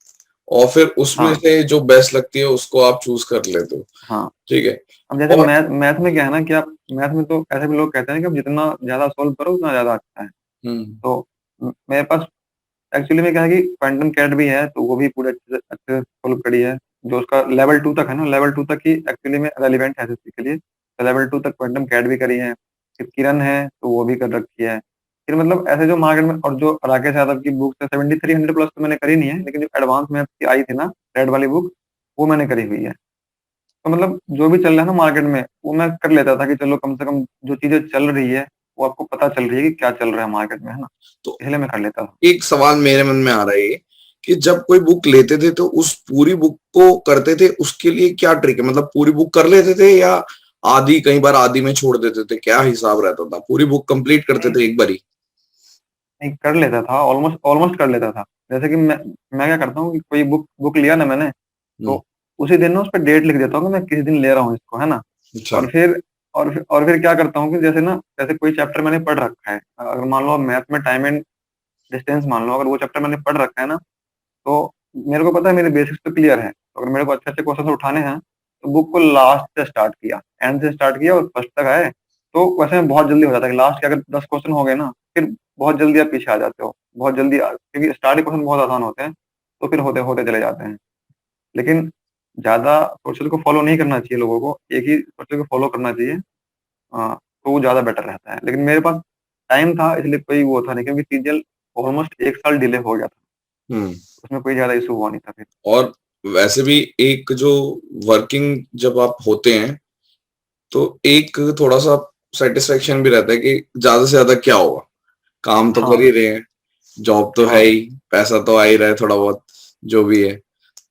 A: और फिर उसमें
B: हाँ,
A: से जो बेस्ट लगती है उसको आप चूज़ कर लेते हो,
B: हाँ।
A: ठीक है?
B: अब जैसे
A: और
B: मैथ मैथ में क्या है ना कि आप मैथ में तो ऐसे भी लोग कहते हैं कि आप जितना ज़्यादा सॉल्व करो उतना ज़्यादा अच्छा है।
A: हुँ,
B: तो मेरे पास एक्चुअली में क्या है कि क्वांटम कैट भी है, तो वो भी पूरे अच्छे से सॉल्व करी है। जो उसका लेवल 2 तक है ना, लेवल 2 तक ही एक्चुअली में रेलेवेंट है एसएससी के लिए। तो लेवल 2 तक क्वांटम कैट भी करी है। फिर किरण है, तो वो भी कर रखी है। फिर मतलब ऐसे जो मार्केट में, और जो राकेश यादव की बुक्स है 7300 प्लस तो मैंने करी नहीं है, लेकिन जो एडवांस मैथ्स की आई थी ना, रेड वाली बुक, वो मैंने करी हुई है। तो मतलब जो भी चल रहा है ना मार्केट में, वो मैं कर लेता था कि चलो कम से कम जो चीज़ें चल रही है, वो आपको पता चल रही है कि क्या चल रहा है मार्केट में, है ना?
A: तो
B: इसलिए मैं कर लेता था।
A: एक सवाल मेरे मन में आ रहा है ये कि जब कोई बुक लेते थे तो उस पूरी बुक को करते थे, उसके लिए क्या ट्रिक है? मतलब पूरी बुक कर लेते थे या आधी, कई बार आधी में छोड़ देते थे, क्या हिसाब रहता था? पूरी बुक कंप्लीट करते
B: नहीं,
A: थे एक बारी?
B: नहीं कर लेता था, ऑलमोस्ट ऑलमोस्ट कर लेता था। जैसे कि मैं क्या करता हूँ कि कोई बुक बुक लिया ना मैंने,
A: हुँ,
B: तो उसी दिन ना उसपे डेट लिख देता हूँ कि मैं किस दिन ले रहा हूँ इसको, है ना?
A: अच्छा,
B: और फिर और फिर क्या करता हूँ कि जैसे ना, जैसे कोई चैप्टर मैंने पढ़ रखा है, अगर मान लो मैथ में टाइम एंड डिस्टेंस मान लो, अगर वो चैप्टर मैंने पढ़ रखा है ना, तो मेरे को पता है मेरे बेसिक्स तो क्लियर है। तो अगर मेरे को अच्छे-अच्छे क्वेश्चन उठाने हैं, तो बुक को लास्ट से स्टार्ट किया, एंड से स्टार्ट किया और फर्स्ट तक आए, तो वैसे में बहुत जल्दी हो जाता है कि लास्ट के अगर 10 क्वेश्चन हो गए ना, फिर बहुत जल्दी आप पीछे आ जाते हो। बहुत जल्दी क्योंकि स्टार्ट के क्वेश्चन बहुत आसान होते हैं, तो फिर होते-होते चले जाते हैं। लेकिन ज़्यादा प्रोसेस को फॉलो नहीं करना चाहिए लोगों को, एक ही प्रोसेस को फॉलो करना चाहिए। तो वो ज़्यादा बेटर रहता है। लेकिन मेरे पास टाइम था, इसलिए कोई वो था नहीं, क्योंकि सीजीएल ऑलमोस्ट 1 साल डिले हो गया था।
A: हुँ।
B: उसमें कोई ज़्यादा इश्यू हुआ नहीं था फिर।
A: और वैसे भी एक जो वर्किंग जब आप होते हैं, तो एक थोड़ा-सा सैटिस्फैक्शन भी रहता है कि ज़्यादा से ज़्यादा क्या होगा? काम तो कर
B: हाँ,
A: ही रहे हैं, जॉब तो है
B: हाँ।
A: ही, पैसा तो आ ही रहा है थोड़ा बहुत, जो भी है,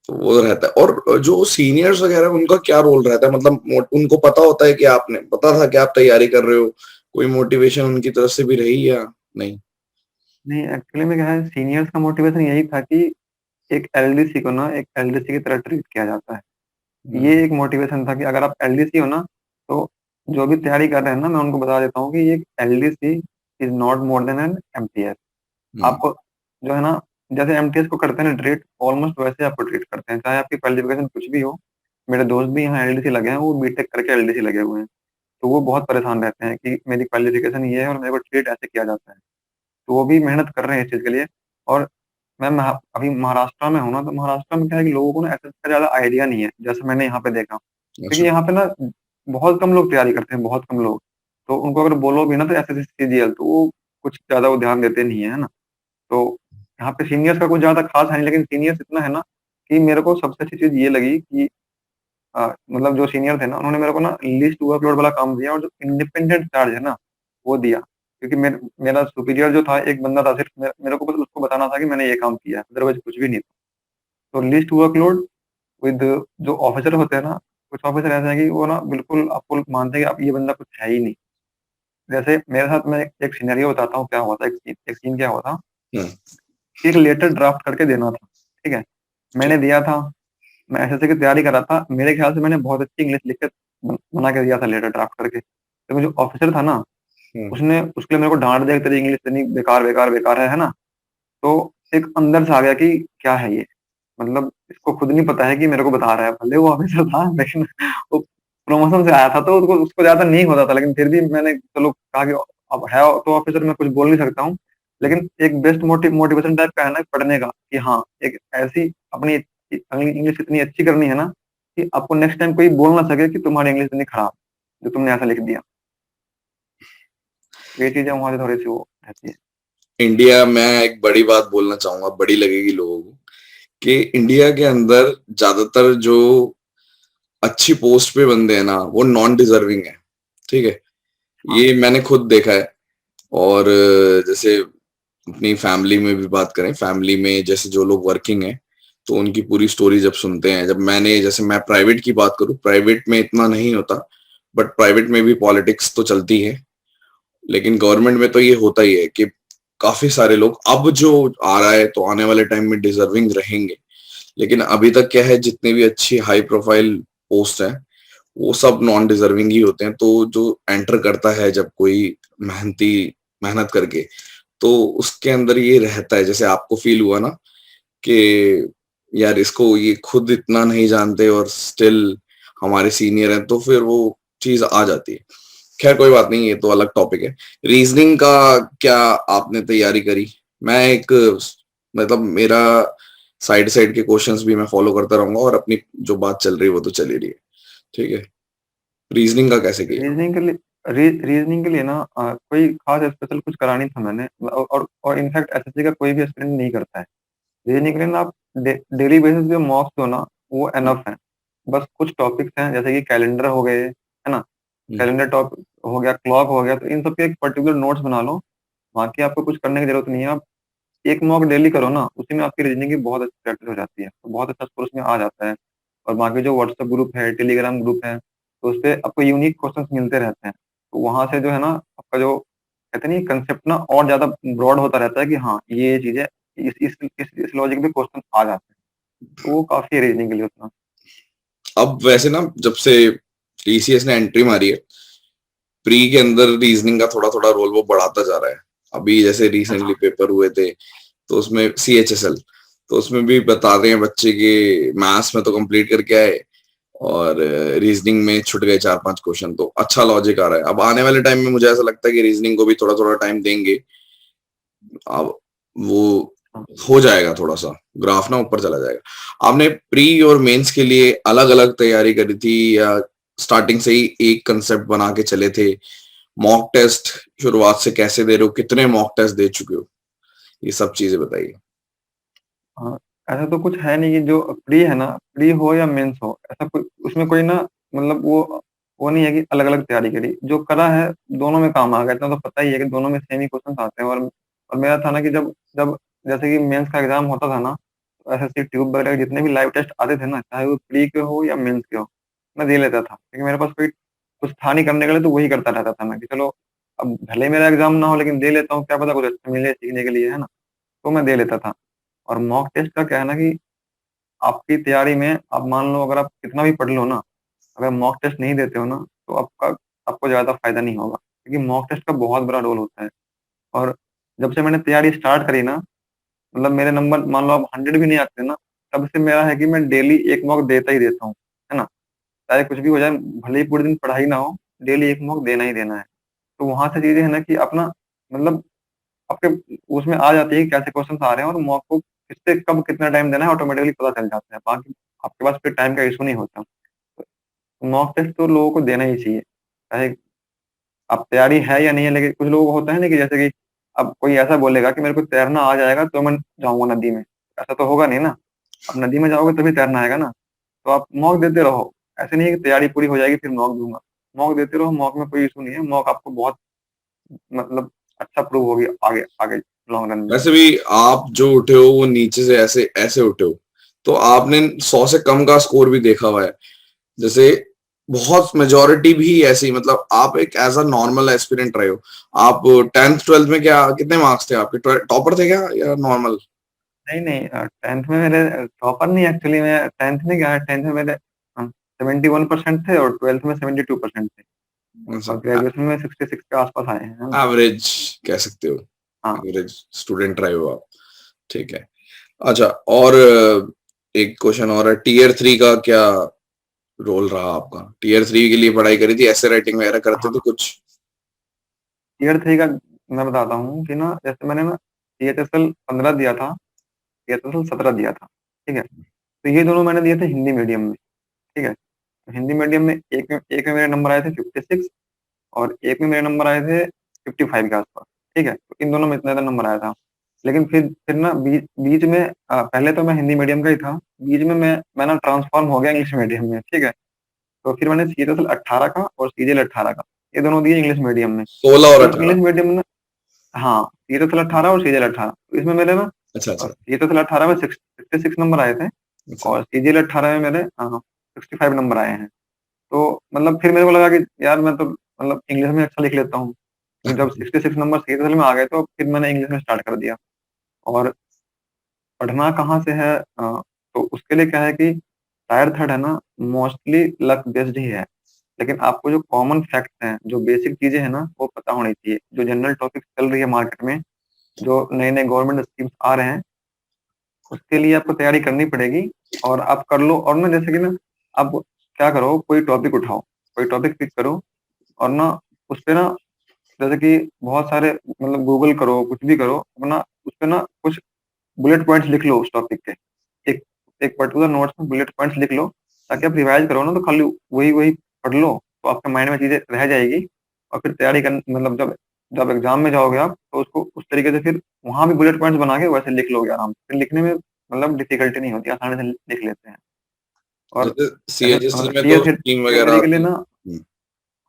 A: तो वो रहता है। और जो सीनियर्स वगैरह उनका क्या रोल रहता है? मतलब उनको पता होता है कि आपने पता था कि आप तैयारी कर रहे हो, कोई मोटिवेशन उनकी तरफ से भी रही या नहीं?
B: नहीं, एक्चुअली में क्या है, सीनियर्स का मोटिवेशन यही था कि एक एलडीसी को ना एक एलडीसी की तरह ट्रीट किया जाता है।
A: हुँ,
B: ये एक मोटिवेशन था कि अगर आप एलडीसी हो ना, तो जो भी तैयारी कर रहे हैं ना, मैं उनको बता देता हूँ कि एक LDC is not more than an MTS.
A: हुँ,
B: आपको जो है ना, जैसे एमटीएस को करते हैं ना ट्रीट, ऑलमोस्ट वैसे आपको ट्रीट करते हैं, चाहे आपकी क्वालिफिकेशन कुछ भी हो। मेरे दोस्त भी यहाँ एलडीसी लगे हैं, वो बीटेक करके एलडीसी लगे हुए हैं। तो वो बहुत परेशान रहते हैं कि मेरी क्वालिफिकेशन ये है और मेरे को ट्रीट ऐसे किया जाता है। तो वो भी मेहनत कर रहे हैं इस चीज़ के लिए। और मैं अभी महाराष्ट्र में हूँ ना, तो महाराष्ट्र में क्या है कि लोगों को ना एसएससी का ज़्यादा आइडिया नहीं है, जैसे मैंने यहाँ पे देखा। क्योंकि
A: अच्छा,
B: यहाँ पे ना बहुत कम लोग तैयारी करते हैं, बहुत कम लोग। तो उनको अगर बोलो भी ना तो एसएससी, सीजीएल, तो वो कुछ ज़्यादा वो ध्यान देते नहीं है, है ना? तो यहाँ पे सीनियर्स का कुछ ज़्यादा खास है नहीं, लेकिन सीनियर्स इतना है ना कि मेरे को सबसे अच्छी चीज़ ये लगी कि मतलब जो सीनियर थे ना, उन्होंने मेरे को ना लीस्ट वर्कलोड वाला काम दिया और जो इंडिपेंडेंट चार्ज है ना, वो दिया। क्योंकि मेरा सुपीरियर जो था, एक बंदा था सिर्फ, मेरे को बस उसको बताना था कि मैंने ये काम किया है, अदरवाइज़ कुछ भी नहीं था। तो लीस्ट वर्कलोड विद जो ऑफिसर होते हैं ना, कुछ ऑफिसर ऐसे हैं कि वो ना बिल्कुल आपको मानते हैं कि आप ये बंदा कुछ है ही नहीं। जैसे मेरे साथ, मैं एक सिनेरियो बताता हूँ क्या हुआ था, एक सीन क्या हुआ था।
A: हुँ,
B: कि एक लेटर ड्राफ्ट करके देना था, ठीक है?
A: ठीक,
B: मैंने दिया था, मैं एसएससी की तैयारी कर रहा था। मेरे ख्याल से मैंने बहुत अच्छी इंग्लिश लिख के बना के दिया था लेटर ड्राफ्ट करके। लेकिन जो ऑफ़िसर था ना,
A: हुँ,
B: उसने उसके लिए मेरे को डाँट दिया कि तेरी इंग्लिश इतनी बेकार, बेकार, बेकार है ना? तो एक अंदर से आ गया कि क्या है ये? मतलब इसको खुद नहीं पता है कि मेरे को बता रहा है। भले वो ऑफ़िसर था लेकिन वो प्रमोशन से आया था तो उसको उसको ज़्यादा नहीं होता था, लेकिन फिर भी मैंने चलो कहा कि अब है तो ऑफ़िसर, मैं कुछ बोल नहीं सकता हूँ।
A: हुँ।
B: लेकिन एक बेस्ट मोटिवेशन टाइप का है ना पढ़ने का कि हाँ, एक ऐसी अपनी इंग्लिश इतनी अच्छी करनी है ना कि आपको नेक्स्ट टाइम कोई बोल ना सके कि तुम्हारी इंग्लिश इतनी खराब, जो तुमने ऐसा लिख दिया। तो ये चीज़ें वहाँ से थोड़ी-सी वो रहती है।
A: इंडिया मैं एक बड़ी बात बोलना चाहूँगा, बड़ी लगेगी लोगों को, कि इंडिया के अंदर ज़्यादातर जो अच्छी पोस्ट पे बंदे हैं ना, वो नॉन डिज़र्विंग हैं, ठीक है?
B: हाँ,
A: ये मैंने खुद देखा है और जैसे अपनी फैमिली में भी बात करें, फैमिली में जैसे जो लोग वर्किंग हैं, तो उनकी पूरी स्टोरी जब सुनते हैं, जब मैंने जैसे मैं प्राइवेट की बात करूँ, प्राइवेट में इतना नहीं होता, बट प्राइवेट में भी पॉलिटिक्स तो चलती है। लेकिन गवर्नमेंट में तो ये होता ही है कि काफ़ी सारे लोग अब जो आ रहा है, तो आने वाले टाइम में डिज़र्विंग रहेंगे। लेकिन अभी तक क्या है, जितने भी अच्छी हाई प्रोफाइल पोस्ट हैं, वो सब नॉन डिज़र्विंग ही होते हैं। तो जो एंटर करता है जब कोई मेहनत करके, तो उसके अंदर ये रहता है, जैसे आपको फ़ील हुआ ना कि यार इसको ये खुद इतना नहीं जानते और स्टिल हमारे सीनियर हैं, तो फिर वो चीज़ आ जाती है। खैर कोई बात नहीं, ये तो अलग टॉपिक है। रीज़निंग का क्या आपने तैयारी करी? मैं एक मतलब मेरा साइड के क्वेश्चंस भी मैं फॉलो करता रहूँगा और अपनी जो बात चल रही है वो तो चल ही रही है। ठीक है? रीज़निंग का कैसे किया?
B: रीज़निंग के लिए रीज़निंग के लिए ना कोई ख़ास स्पेशल कुछ करा नहीं था मैंने, और इनफैक्ट एसएससी का कोई भी एस्पिरेंट नहीं करता है। रीज़निंग के लिए ना आप डेली बेसिस पे मॉक्स जो ना वो
A: हुँ,
B: इनफ है। बस कुछ टॉपिक्स हैं जैसे कि कैलेंडर हो गए, है ना?
A: हुँ,
B: कैलेंडर हो गया, क्लॉक हो गया, तो इन सब के एक पर्टिकुलर नोट्स बना लो। बाकी आपको कुछ करने की ज़रूरत नहीं है। आप एक मॉक डेली करो ना, उसी में आपकी रीज़निंग की बहुत अच्छी प्रैक्टिस हो जाती है। तो बहुत अच्छा स्कोर उसमें आ जाता है। और बाकी जो व्हाट्सएप ग्रुप है, टेलीग्राम ग्रुप है, तो उसपे आपको यूनिक क्वेश्चन्स मिलते रहते हैं। तो वहाँ से जो है ना आपका जो कहते नहीं कांसेप्ट ना और ज़्यादा ब्रॉड होता रहता है कि हाँ, ये चीज़ें इस लॉजिक में क्वेश्चन आ जाते हैं। तो वो काफ़ी है रीज़निंग के लिए उतना।
A: अब वैसे ना जब से टीसीएस ने एंट्री मारी है, प्री के अंदर रीज़निंग का थोड़ा-थोड़ा रोल वो बढ़ाता जा रहा है। अभी जैसे रिसेंटली
B: हाँ,
A: पेपर हुए थे, तो उसमें सीएचएसएल, तो उसमें भी बता रहे हैं बच्चे कि मैथ्स में तो कंप्लीट करके आए और रीजनिंग में छूट गए 4-5 क्वेश्चन, तो अच्छा लॉजिक आ रहा है। अब आने वाले टाइम में मुझे ऐसा लगता है कि रीजनिंग को भी थोड़ा-थोड़ा टाइम देंगे। अब वो
B: हाँ।
A: हो जाएगा थोड़ा-सा, ग्राफ ना ऊपर चला जाएगा। आपने प्री और मेंस के लिए अलग-अलग तैयारी करी थी या स्टार्टिंग से ही एक कांसेप्ट बना के चले थे? मॉक टेस्ट शुरुआत से कैसे दे रहे हो? कितने मॉक टेस्ट दे चुके हो? ये सब चीज़ें बताइए।
B: हाँ, ऐसा तो कुछ है नहीं कि जो प्री है ना, प्री हो या मेंस हो, ऐसा कोई उसमें कोई ना मतलब वो नहीं है कि अलग-अलग तैयारी करी। जो करा है दोनों में काम आ गया, इतना तो पता ही है कि दोनों में सेम ही क्वेश्चन्स आते हैं। और मेरा था ना कि जब जब जैसे कि मेंस का एग्ज़ाम होता था ना, तो एसएससी ट्यूब वगैरह के जितने भी लाइव टेस्ट आते थे ना, चाहे वो प्री के हो या मेंस के हो, मैं दे लेता था। क्योंकि मेरे पास कोई कुछ था नहीं करने के लिए, तो वही करता रहता था मैं कि चलो अब भले ही मेरा एग्ज़ाम ना हो लेकिन दे लेता हूँ, क्या पता कुछ अच्छा मिले सीखने के लिए, है ना? तो मैं दे लेता था। और मॉक टेस्ट का क्या है ना कि आपकी तैयारी में आप मान लो अगर आप कितना भी पढ़ लो ना, अगर मॉक टेस्ट नहीं देते हो ना, तो आपको ज़्यादा फ़ायदा नहीं होगा। क्योंकि मॉक टेस्ट का बहुत बड़ा रोल होता है। और जब से मैंने तैयारी स्टार्ट करी ना, मतलब मेरे नंबर मान लो अब 100 भी नहीं आते ना, तब से मेरा है कि मैं डेली 1 मॉक देता ही देता हूँ, है ना? चाहे कुछ भी हो जाए, भले ही पूरे दिन पढ़ाई ना हो, डेली 1 मॉक देना ही देना है। तो वहाँ से चीज़ें है ना कि अपना मतलब आपके उसमें आ जाती है कि कैसे क्वेश्चन्स आ रहे हैं और मॉक को किससे कब कितना टाइम देना है ऑटोमेटिकली पता चल जाता है। बाकी आपके पास फिर टाइम का इश्यू नहीं होता। मॉक टेस्ट तो लोगों को देना ही चाहिए। चाहे अब तैयारी है या नहीं है, लेकिन कुछ लोगों को होता है ना कि जैसे कि अब कोई ऐसा बोलेगा कि मेरे को तैरना आ जाएगा तो मैं जाऊँगा नदी में। ऐसा तो होगा नहीं ना। अब नदी में जाओगे तभी तैरना आएगा ना। तो आप मॉक देते रहो। ऐसे नहीं है कि तैयारी पूरी हो जाएगी फिर मॉक दूँगा। मॉक देते रहो, मॉक में कोई इश्यू नहीं है। मॉक आपको बहुत मतलब अच्छा प्रूव होगी आगे आगे लॉन्ग रन में।
A: वैसे भी आप जो उठे हो वो नीचे से ऐसे ऐसे उठे हो, तो आपने 100 से कम का स्कोर भी देखा हुआ है। जैसे बहुत मेजॉरिटी भी ऐसी, मतलब आप एक एज़ अ नॉर्मल एस्पिरेंट रहे हो। आप 10th 12th में क्या कितने मार्क्स थे आपके? टॉपर थे क्या या नॉर्मल?
B: नहीं, नहीं 10th में मेरे टॉपर नहीं एक्चुअली मैं 10th में क्या 10th में मेरे हाँ, 71% थे और 12th में 72% थे और
A: मतलब
B: ग्रेजुएशन में 66 के आस-पास आए हैं, है ना?
A: एवरेज कह सकते हो,
B: हाँ,
A: एवरेज स्टूडेंट रहे हो आप, ठीक है। अच्छा, और एक क्वेश्चन और है, टियर 3 का क्या रोल रहा आपका? टियर 3 के लिए पढ़ाई करी थी, ऐसे राइटिंग वगैरह करते थे
B: हाँ।
A: कुछ?
B: टियर 3 का मैं बताता हूँ कि ना जैसे मैंने ना सीएचएसएल 15 दिया था, सीएचएसएल 17 दिया था, ठीक है? तो ये दोनों मैंने दिए थे हिंदी मीडियम में, ठीक है? तो हिंदी मीडियम में एक में मेरे नंबर आए थे 56 और एक में मेरे नंबर आए थे 55 के आस-पास, ठीक है? तो इन दोनों में इतना ज़्यादा नंबर आया था। लेकिन फिर ना बीच में पहले तो मैं हिंदी मीडियम का ही था, बीच में मैं ना ट्रांसफ़ॉर्म हो गया इंग्लिश मीडियम में, ठीक है? तो फिर मैंने सीएचएसएल 18 का और सीजीएल 18 का, ये दोनों दिए इंग्लिश मीडियम में।
A: 16 और
B: तो
A: 18?
B: इंग्लिश मीडियम में ना हाँ, सीएचएसएल 18 और सीजीएल 18 तो इसमें मेरे ना
A: अच्छा, अच्छा,
B: सीएचएसएल 18 में 66 नंबर आए थे
A: अच्छा।
B: और सीजीएल 18 में मेरे 65 नंबर आए हैं। तो मतलब फिर मेरे को लगा कि यार मैं तो मतलब इंग्लिश में अच्छा लिख लेता हूँ। लेकिन जब 66 नंबर सीएचएसएल में आ गए तो फिर मैंने इंग्लिश में स्टार्ट कर दिया और पढ़ना कहाँ से है तो उसके लिए क्या है कि टायर थर्ड है ना मोस्टली लक बेस्ड ही है। लेकिन आपको जो कॉमन फैक्ट्स हैं, जो बेसिक चीज़ें हैं ना वो पता होनी चाहिए। जो जनरल टॉपिक्स चल रही है मार्केट में, जो नए-नए गवर्नमेंट स्कीम्स आ रहे हैं, उसके लिए आपको तैयारी करनी पड़ेगी और आप कर लो और ना जैसे कि ना आप क्या करो कोई टॉपिक उठाओ, कोई टॉपिक पिक करो और ना उसपे ना जैसे कि बहुत सारे मतलब गूगल करो, कुछ भी करो, अपना उसपे ना कुछ बुलेट पॉइंट्स लिख लो उस टॉपिक के। एक एक पर्टिकुलर नोट्स में बुलेट पॉइंट्स लिख लो, ताकि आप रिवाइज़ करो ना तो खाली वही-वही पढ़ लो, तो आपके माइंड में चीज़ें रह जाएगी और फिर तैयारी मतलब जब जब एग्ज़ाम में जाओगे आप, तो उसको उस तरीके से फिर वहाँ भी बुलेट पॉइंट्स बना के वैसे लिख लोगे आराम से। फिर लिखने में मतलब डिफ़िकल्टी नहीं होती, आसानी से लिख लेते हैं। और
A: जैसे
B: जैसे
A: सीएचएसएल में
B: टियर
A: तो स्कीम
B: टियर
A: वगैरह
B: 3 के लिए
A: आती है।
B: ना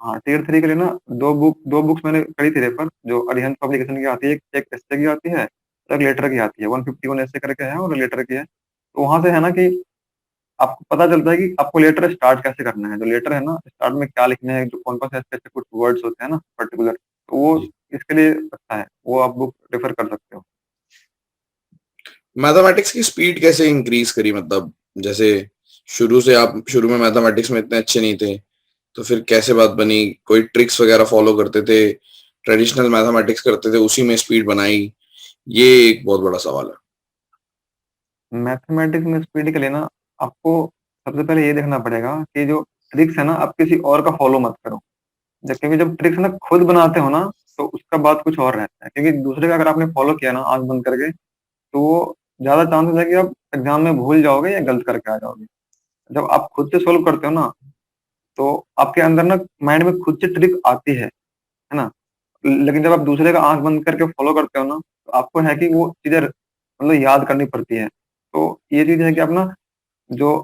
B: हाँ, टियर 3 के लिए ना 2 बुक्स मैंने करी थी रेफर, जो अरिहंत पब्लिकेशन की आती है, एक एस्से की आती है, एक लेटर की आती है, 151 एस्से करके है और लेटर की है। तो वहाँ से है ना कि आपको पता चलता है कि आपको लेटर स्टार्ट कैसे करना है। जो लेटर है ना, स्टार्ट में क्या लिखना है, जो कौन-कौन से ऐसे-ऐसे कुछ वर्ड्स होते हैं ना पर्टिकुलर, तो वो
A: जी।
B: इसके लिए अच्छा है। वो आप बुक रेफर कर सकते हो।
A: मैथमेटिक्स की स्पीड कैसे इंक्रीज़ करी, मतलब जैसे शुरू से आप शुरू में मैथमेटिक्स में इतने अच्छे नहीं थे, तो फिर कैसे बात बनी? कोई ट्रिक्स वगैरह फ़ॉलो करते थे? ट्रेडिशनल मैथमेटिक्स करते थे, उसी में स्पीड बनाई? ये एक बहुत बड़ा सवाल है।
B: मैथमेटिक्स में स्पीड के लिए ना आपको सबसे पहले ये देखना पड़ेगा कि जो ट्रिक्स है ना, आप किसी और का फॉलो मत करो। क्योंकि जब ट्रिक्स ना खुद बनाते हो ना, तो उसका बात कुछ और रहता है। क्योंकि दूसरे का अगर आपने फॉलो किया ना आँख बंद करके, तो वो ज़्यादा चांसेस है कि आप एग्ज़ाम में भूल जाओगे या गलत करके आ जाओगे। जब आप खुद से सॉल्व करते हो ना, तो आपके अंदर ना माइंड में खुद से ट्रिक आती है ना? लेकिन जब आप दूसरे का आँख बंद करके फॉलो करते हो ना, तो आपको है कि वो चीज़ें मतलब याद करनी पड़ती है। तो ये चीज़ है कि आप ना जो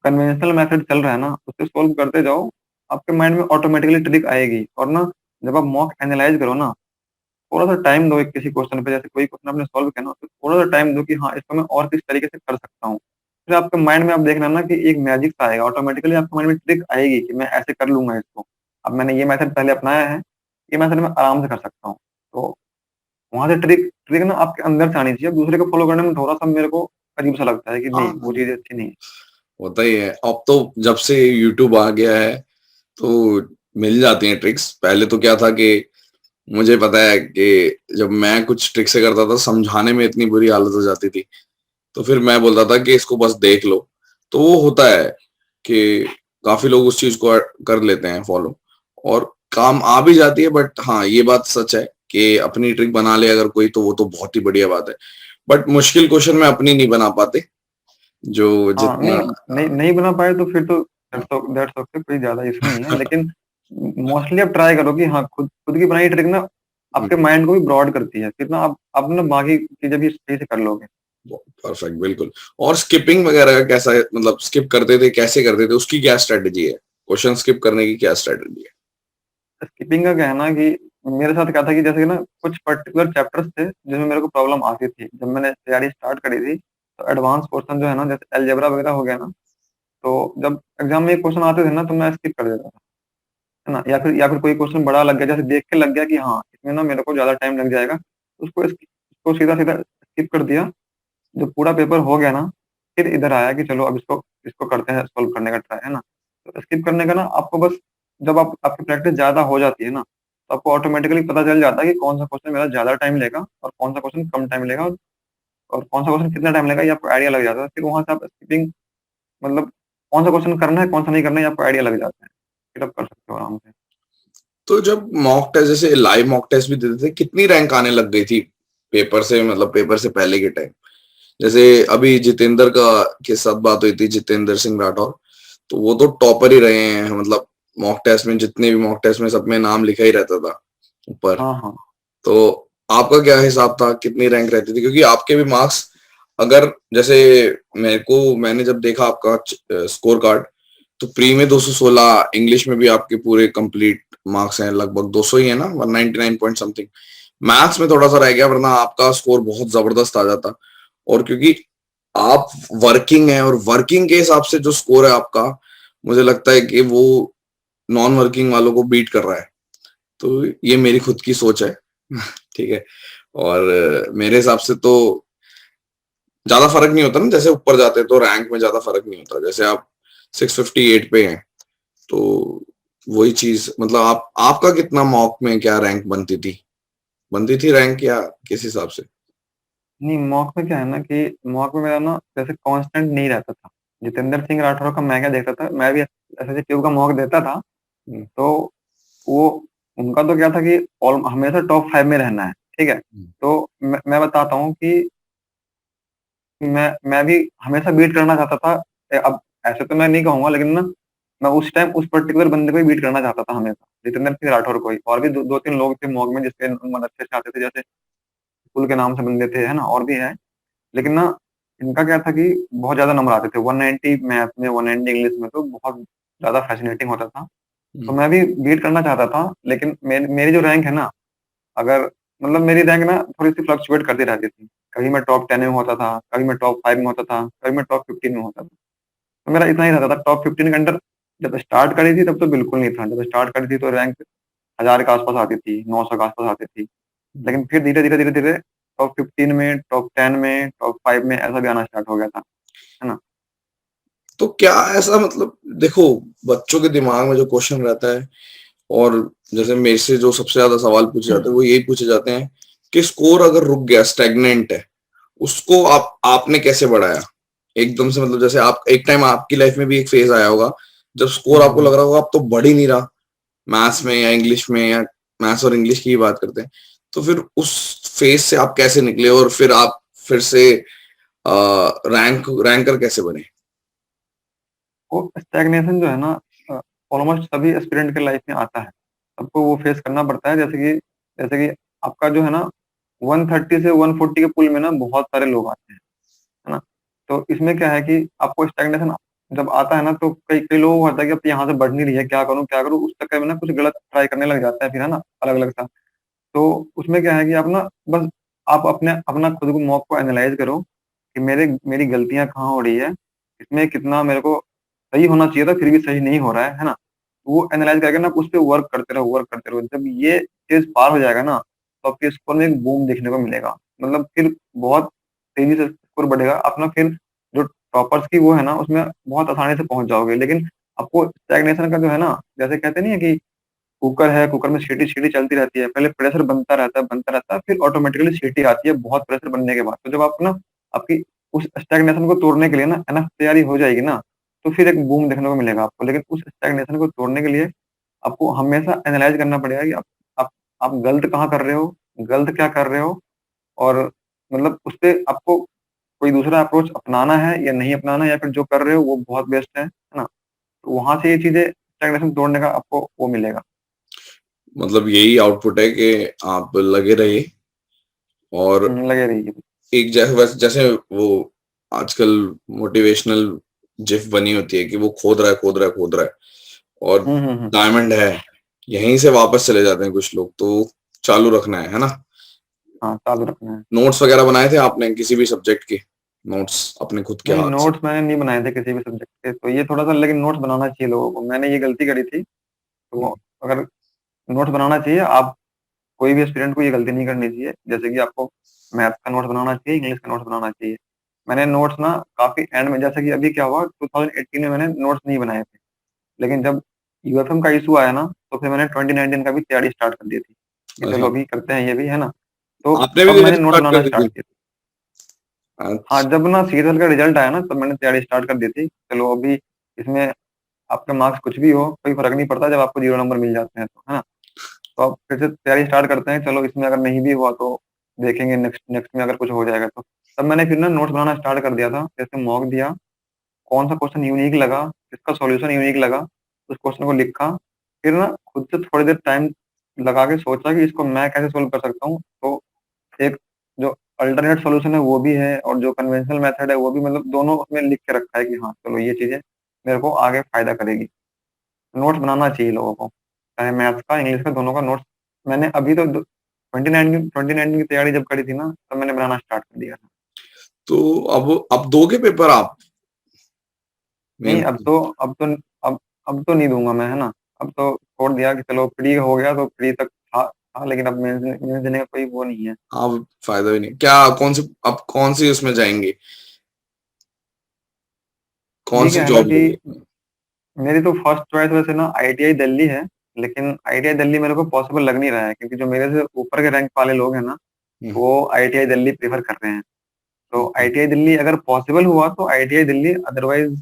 B: कन्वेंशनल मेथड चल रहा है ना, उससे सॉल्व करते जाओ, आपके माइंड में ऑटोमैटिकली ट्रिक आएगी और ना जब आप मॉक एनालाइज़ करो ना, थोड़ा-सा टाइम दो एक किसी क्वेश्चन पे, जैसे कोई क्वेश्चन आपने सॉल्व किया ना, तो थोड़ा-सा टाइम दो कि हाँ, इसको मैं और किस तरीके से कर सकता हूँ। फिर आपके माइंड में आप देखना ना कि एक मैजिक सा आएगा, ऑटोमैटिकली आपके माइंड में ट्रिक आएगी कि मैं ऐसे कर लूँगा इसको। अब मैंने ये मेथड पहले अपनाया है, ये मेथड मैं आराम से कर सकता हूँ। तो वहाँ से ट्रिक ट्रिक ना आपके अंदर से आनी चाहिए, दूसरे को फॉलो करने में थोड़ा-सा मेरे को अजीब-सा लगता है कि नहीं, वो
A: हाँ,
B: चीज़ें अच्छी नहीं है।
A: होता ही है। अब तो जब से यूट्यूब आ गया है, तो मिल जाती हैं ट्रिक्स। पहले तो क्या था कि मुझे पता है कि जब मैं कुछ ट्रिक से करता था, समझाने में इतनी बुरी हालत हो जाती थी। तो फिर मैं बोलता था कि इसको बस देख लो। तो वो होता है कि काफ़ी लोग उस चीज़ को कर लेते हैं फ़ॉलो और काम आ भी जाती है, बट हाँ, ये बात सच है कि अपनी ट्रिक बना ले अगर कोई, तो वो तो बहुत ही बढ़िया बात है। बट मुश्किल क्वेश्चन में अपनी नहीं बना पाते, जो
B: हाँ,
A: जितना
B: नहीं बना पाए तो फिर तो
A: हाँ,
B: दैट्स ओके, कोई ज़्यादा इश्यू नहीं है। लेकिन मोस्टली आप ट्राई करो कि हाँ, खुद खुद की बनाई ट्रिक ना आपके माइंड को भी ब्रॉड करती है। फिर ना आप ना बाकी चीज़ें भी सही से कर लोगे।
A: परफेक्ट, बिल्कुल। और स्किपिंग वगैरह का कैसा है, मतलब स्किप करते थे, कैसे करते थे? उसकी क्या स्ट्रैटेजी है? क्वेश्चन स्किप करने की क्या स्ट्रैटेजी है?
B: स्किपिंग का क्या है ना कि मेरे साथ क्या था कि जैसे कि ना कुछ पर्टिकुलर चैप्टर्स थे जिसमें मेरे को प्रॉब्लम आती थी। जब मैंने तैयारी स्टार्ट करी थी, तो एडवांस पोर्शन जो है ना जैसे अलजेब्रा वगैरह हो गया ना, तो जब एग्ज़ाम में ये क्वेश्चन आते थे ना तो मैं स्किप कर देता था। है ना? या फिर कोई क्वेश्चन बड़ा लग गया, जैसे देख के लग गया कि हाँ, इसमें ना मेरे को ज़्यादा टाइम लग जाएगा, उसको सीधा-सीधा स्किप कर दिया। जब पूरा पेपर हो गया ना, फिर इधर आया कि चलो अब इसको इसको करते हैं सॉल्व करने का ट्राई, है ना? तो स्किप करने का ना आपको बस जब आप आपकी प्रैक्टिस ज़्यादा हो जाती है ना, तो आपको ऑटोमैटिकली पता चल जाता है कि कौन-सा क्वेश्चन मेरा ज़्यादा टाइम लेगा और कौन-सा क्वेश्चन कम टाइम लेगा और कौन-सा क्वेश्चन कितना टाइम लेगा ये आपको आइडिया लग जाता है। फिर वहाँ से आप स्किपिंग मतलब कौन-सा क्वेश्चन करना है, कौन-सा नहीं करना है, ये आपको आइडिया लग जाता है। फिर आप कर सकते हो आराम से।
A: तो जब मॉक टेस्ट जैसे लाइव मॉक टेस्ट भी देते थे, कितनी रैंक आने लग गई थी पेपर से, मतलब पेपर से पहले के टाइम? जैसे अभी जितेंद्र का के साथ बात हुई थी, जितेंद्र सिंह राठौर, तो वो तो टॉपर ही रहे हैं, मतलब मॉक टेस्ट में, जितने भी मॉक टेस्ट में सब में नाम लिखा ही रहता था ऊपर।
B: हाँ, हाँ।
A: तो आपका क्या हिसाब था, कितनी रैंक रहती थी? क्योंकि आपके भी मार्क्स, अगर जैसे मैंने जब देखा आपका स्कोर कार्ड, तो प्री में 216, इंग्लिश में भी आपके पूरे कंप्लीट मार्क्स हैं, लगभग 200 ही है ना, 199 पॉइंट समथिंग। मैथ्स में थोड़ा सा रह गया, वरना आपका स्कोर बहुत जबरदस्त आ जाता। और क्योंकि आप वर्किंग है, और वर्किंग के हिसाब से जो स्कोर है आपका, मुझे लगता है कि वो नॉन वर्किंग वालों को बीट कर रहा है। तो ये मेरी खुद की सोच है। ठीक है। और मेरे हिसाब से तो ज्यादा फर्क नहीं होता ना, जैसे ऊपर जाते हैं तो रैंक में ज्यादा फर्क नहीं होता। जैसे आप 658 पे हैं, तो वही चीज, मतलब आप आपका कितना मॉक में क्या रैंक बनती थी रैंक, या किस हिसाब से?
B: नहीं, मॉक में क्या है ना कि मॉक में मेरा ना जैसे कांस्टेंट नहीं रहता था। जितेंद्र सिंह राठौर का मैं क्या देखता था, मैं भी एसएससी ट्यूब का मॉक देता था,
A: हम्म,
B: तो वो उनका तो क्या था कि ऑल हमेशा टॉप 5 में रहना है, ठीक है?
A: हम्म,
B: तो मैं बताता हूँ कि मैं भी हमेशा बीट करना चाहता था। अब ऐसे तो मैं नहीं कहूँगा लेकिन ना मैं उस टाइम उस पर्टिकुलर बंदे को ही बीट करना चाहता था हमेशा, जितेंद्र सिंह राठौर को ही। और भी 2-3 लोग थे मॉक में जिसके नंबर अच्छे से आते थे, जैसे कुल के नाम से बंदे थे, है ना? और भी हैं। लेकिन ना इनका क्या था कि बहुत ज़्यादा नंबर आते थे, 190 मैथ में, 190 इंग्लिश में, तो बहुत ज़्यादा फ़ैसिनेटिंग होता था। तो
A: हम्म,
B: मैं भी बीट करना चाहता था, लेकिन मेरी जो रैंक है ना, अगर मतलब मेरी रैंक ना थोड़ी-सी फ्लक्चुएट करती रहती थी। कभी मैं टॉप 10 में होता था, कभी मैं टॉप 5 में होता था, कभी मैं टॉप 15 में होता था। तो मेरा इतना ही रहता था, टॉप 15 के अंडर जब स्टार्ट करी थी तब तो बिल्कुल नहीं था। जब स्टार्ट करी थी तो रैंक 1000 के आस-पास आती थी, 900 के आस-पास आती थी।
A: हम्म।
B: लेकिन फिर धीरे-धीरे, धीरे-धीरे टॉप 15 में, टॉप 10 में, टॉप 5 में ऐसा भी आना स्टार्ट हो गया था। है ना?
A: तो क्या ऐसा, मतलब देखो, बच्चों के दिमाग में जो क्वेश्चन रहता है, और जैसे मेरे से जो सबसे ज्यादा सवाल पूछे जाते हैं, वो यही पूछे जाते हैं कि स्कोर अगर रुक गया, स्टैग्नेंट है, उसको आपने कैसे बढ़ाया एकदम से? मतलब जैसे आप एक टाइम आपकी लाइफ में भी एक फेज आया होगा, जब स्कोर
B: हुँ,
A: आपको
B: हुँ।
A: लग रहा होगा आप तो बढ़ ही नहीं रहा, मैथ्स में या इंग्लिश में, या मैथ्स और इंग्लिश की ही बात करते हैं, तो फिर उस फेज से आप कैसे निकले, और फिर आप फिर से रैंकर कैसे बने?
B: वो स्टैग्नेशन जो है ना ऑलमोस्ट सभी एस्पिरेंट के लाइफ में आता है। सबको वो फेस करना पड़ता है, जैसे कि आपका जो है ना 130 से 140 के पूल में ना बहुत सारे लोग आते हैं, है ना? तो इसमें क्या है कि आपको स्टैग्नेशन जब आता है ना तो कई कई लोगों को होता है कि अब यहाँ से बढ़ नहीं रही है, क्या करूँ, क्या करूँ? उस चक्कर में ना कुछ गलत ट्राई करने लग जाता है फिर, है ना? अलग-अलग सा। तो उसमें क्या है कि आप ना बस आप अपने अपना खुद को मॉक को एनालाइज़ करो कि मेरी गलतियाँ कहाँ हो रही है, इसमें कितना मेरे को सही होना चाहिए था फिर भी सही नहीं हो रहा है ना? वो एनालाइज़ करके ना उस पे वर्क करते रहो। जब ये स्टेज पार हो जाएगा ना, तो आपके स्कोर में एक बूम देखने को मिलेगा। मतलब फिर बहुत तेज़ी से स्कोर बढ़ेगा। अपना फिर जो टॉपर्स की वो है ना, उसमें बहुत आसानी से पहुँच जाओगे। लेकिन आपको स्टैग्नेशन का जो है ना, जैसे कहते नहीं है कि कुकर है, कुकर में सीटी-सीटी चलती रहती है। पहले प्रेशर बनता रहता है, फिर ऑटोमैटिकली सीटी आती है बहुत प्रेशर बनने के बाद। तो जब आप ना आपकी उस स्टैग्नेशन को तोड़ने के लिए ना इनफ तैयारी हो जाएगी ना, तो फिर एक बूम देखने को मिलेगा आपको। लेकिन उस स्टैग्नेशन को तोड़ने के लिए आपको हमेशा एनालाइज़ करना पड़ेगा कि आप आप गलत कहाँ कर रहे हो, गलत क्या कर रहे हो और मतलब उसपे आपको कोई दूसरा अप्रोच अपनाना है या नहीं अपनाना है या फिर जो कर रहे हो वो बहुत बेस्ट है ना? तो वहाँ से ये चीज़ें स्टैग्नेशन तोड़ने का आपको वो मिलेगा।
A: मतलब यही आउटपुट है कि आप लगे रहिए, और
B: लगे रहिए।
A: एक जैसे वो आजकल मोटिवेशनल जिफ बनी होती है कि वो खोद रहा है, खोद रहा है, खोद रहा है, और
B: हुँ, हुँ, हुँ।
A: डायमंड है, यहीं से वापस चले जाते हैं कुछ लोग। तो चालू रखना है ना?
B: हाँ, चालू रखना है।
A: नोट्स वगैरह बनाए थे आपने किसी भी सब्जेक्ट के? नोट्स अपने खुद के
B: नहीं,
A: हाथ से?
B: नोट्स मैंने नहीं बनाए थे किसी भी सब्जेक्ट के, तो ये थोड़ा-सा लेकिन नोट्स बनाना चाहिए लोगों को। मैंने ये गलती करी थी, तो
A: हम्म,
B: अगर नोट्स बनाना चाहिए, आप कोई भी एस्पिरेंट को ये गलती नहीं करनी चाहिए। जैसे कि आपको मैथ्स का नोट्स बनाना चाहिए, इंग्लिश का नोट्स बनाना चाहिए। मैंने नोट्स ना काफ़ी एंड में, जैसे कि अभी क्या हुआ 2018 में मैंने नोट्स नहीं बनाए थे। लेकिन जब यूएफएम का इश्यू आया ना, तो फिर मैंने 2019 का भी तैयारी स्टार्ट कर दी थी, कि चलो
A: अच्छा,
B: अभी करते हैं ये भी, है ना? तो
A: आपने भी
B: तब
A: तैयारी
B: मैंने नोट्स
A: स्टार्ट
B: बनाना
A: कर दी
B: स्टार्ट
A: थी?
B: किए थे। हाँ,
A: अच्छा।
B: जब ना सीरियल का रिज़ल्ट आया ना, तब मैंने तैयारी स्टार्ट कर दी थी। चलो अभी इसमें आपके मार्क्स कुछ भी हो, कोई फ़र्क नहीं पड़ता जब आपको 0 नंबर मिल जाते हैं तो, है ना? तो अब फिर से तैयारी स्टार्ट करते हैं, चलो इसमें अगर नहीं भी हुआ तो देखेंगे नेक्स्ट नेक्स्ट में अगर कुछ हो जाएगा तो। तब मैंने फिर ना नोट्स बनाना स्टार्ट कर दिया था, जैसे मॉक दिया, कौन-सा क्वेश्चन यूनिक लगा, इसका सॉल्यूशन यूनिक लगा, उस क्वेश्चन को लिखा, फिर ना खुद से थोड़ी देर टाइम लगा के सोचा कि इसको मैं कैसे सॉल्व कर सकता हूँ। तो एक जो अल्टरनेट सॉल्यूशन है वो भी है, और जो कन्वेंशनल मेथड है वो भी, मतलब दोनों उसमें लिख के रखा है कि हाँ, चलो ये चीज़ें मेरे को आगे फ़ायदा करेगी। नोट्स बनाना चाहिए लोगों को, चाहे मैथ्स का, इंग्लिश का, दोनों का नोट्स। मैंने अभी तो 2019 की तैयारी जब करी थी ना, तब मैंने बनाना स्टार्ट कर दिया था।
A: तो अब दोगे पेपर आप
B: नहीं,
A: मेन?
B: अब अब तो नहीं दूँगा मैं, है ना? अब तो छोड़ दिया कि चलो प्री हो गया तो प्री तक था, लेकिन अब मेंस देने का कोई वो नहीं है।
A: आप फायदा भी नहीं क्या? कौन से आप कौन सी उसमें जाएंगे? कौन
B: अभी
A: सी
B: क्या है ना
A: जॉब
B: कि
A: लोगे?
B: मेरी तो फर्स्ट चॉइस वैसे ना आईटीआई दिल्ली है, लेकिन आईटीआई दिल्ली मेरे को पॉसिबल लग नहीं रहा है, क्योंकि जो मेरे से ऊपर के रैंक वाले लोग हैं ना,
A: हम्म,
B: वो आईटीआई दिल्ली प्रेफ़र कर रहे हैं। तो
A: हम्म,
B: आईटीआई दिल्ली अगर पॉसिबल हुआ तो आईटीआई दिल्ली, अदरवाइज़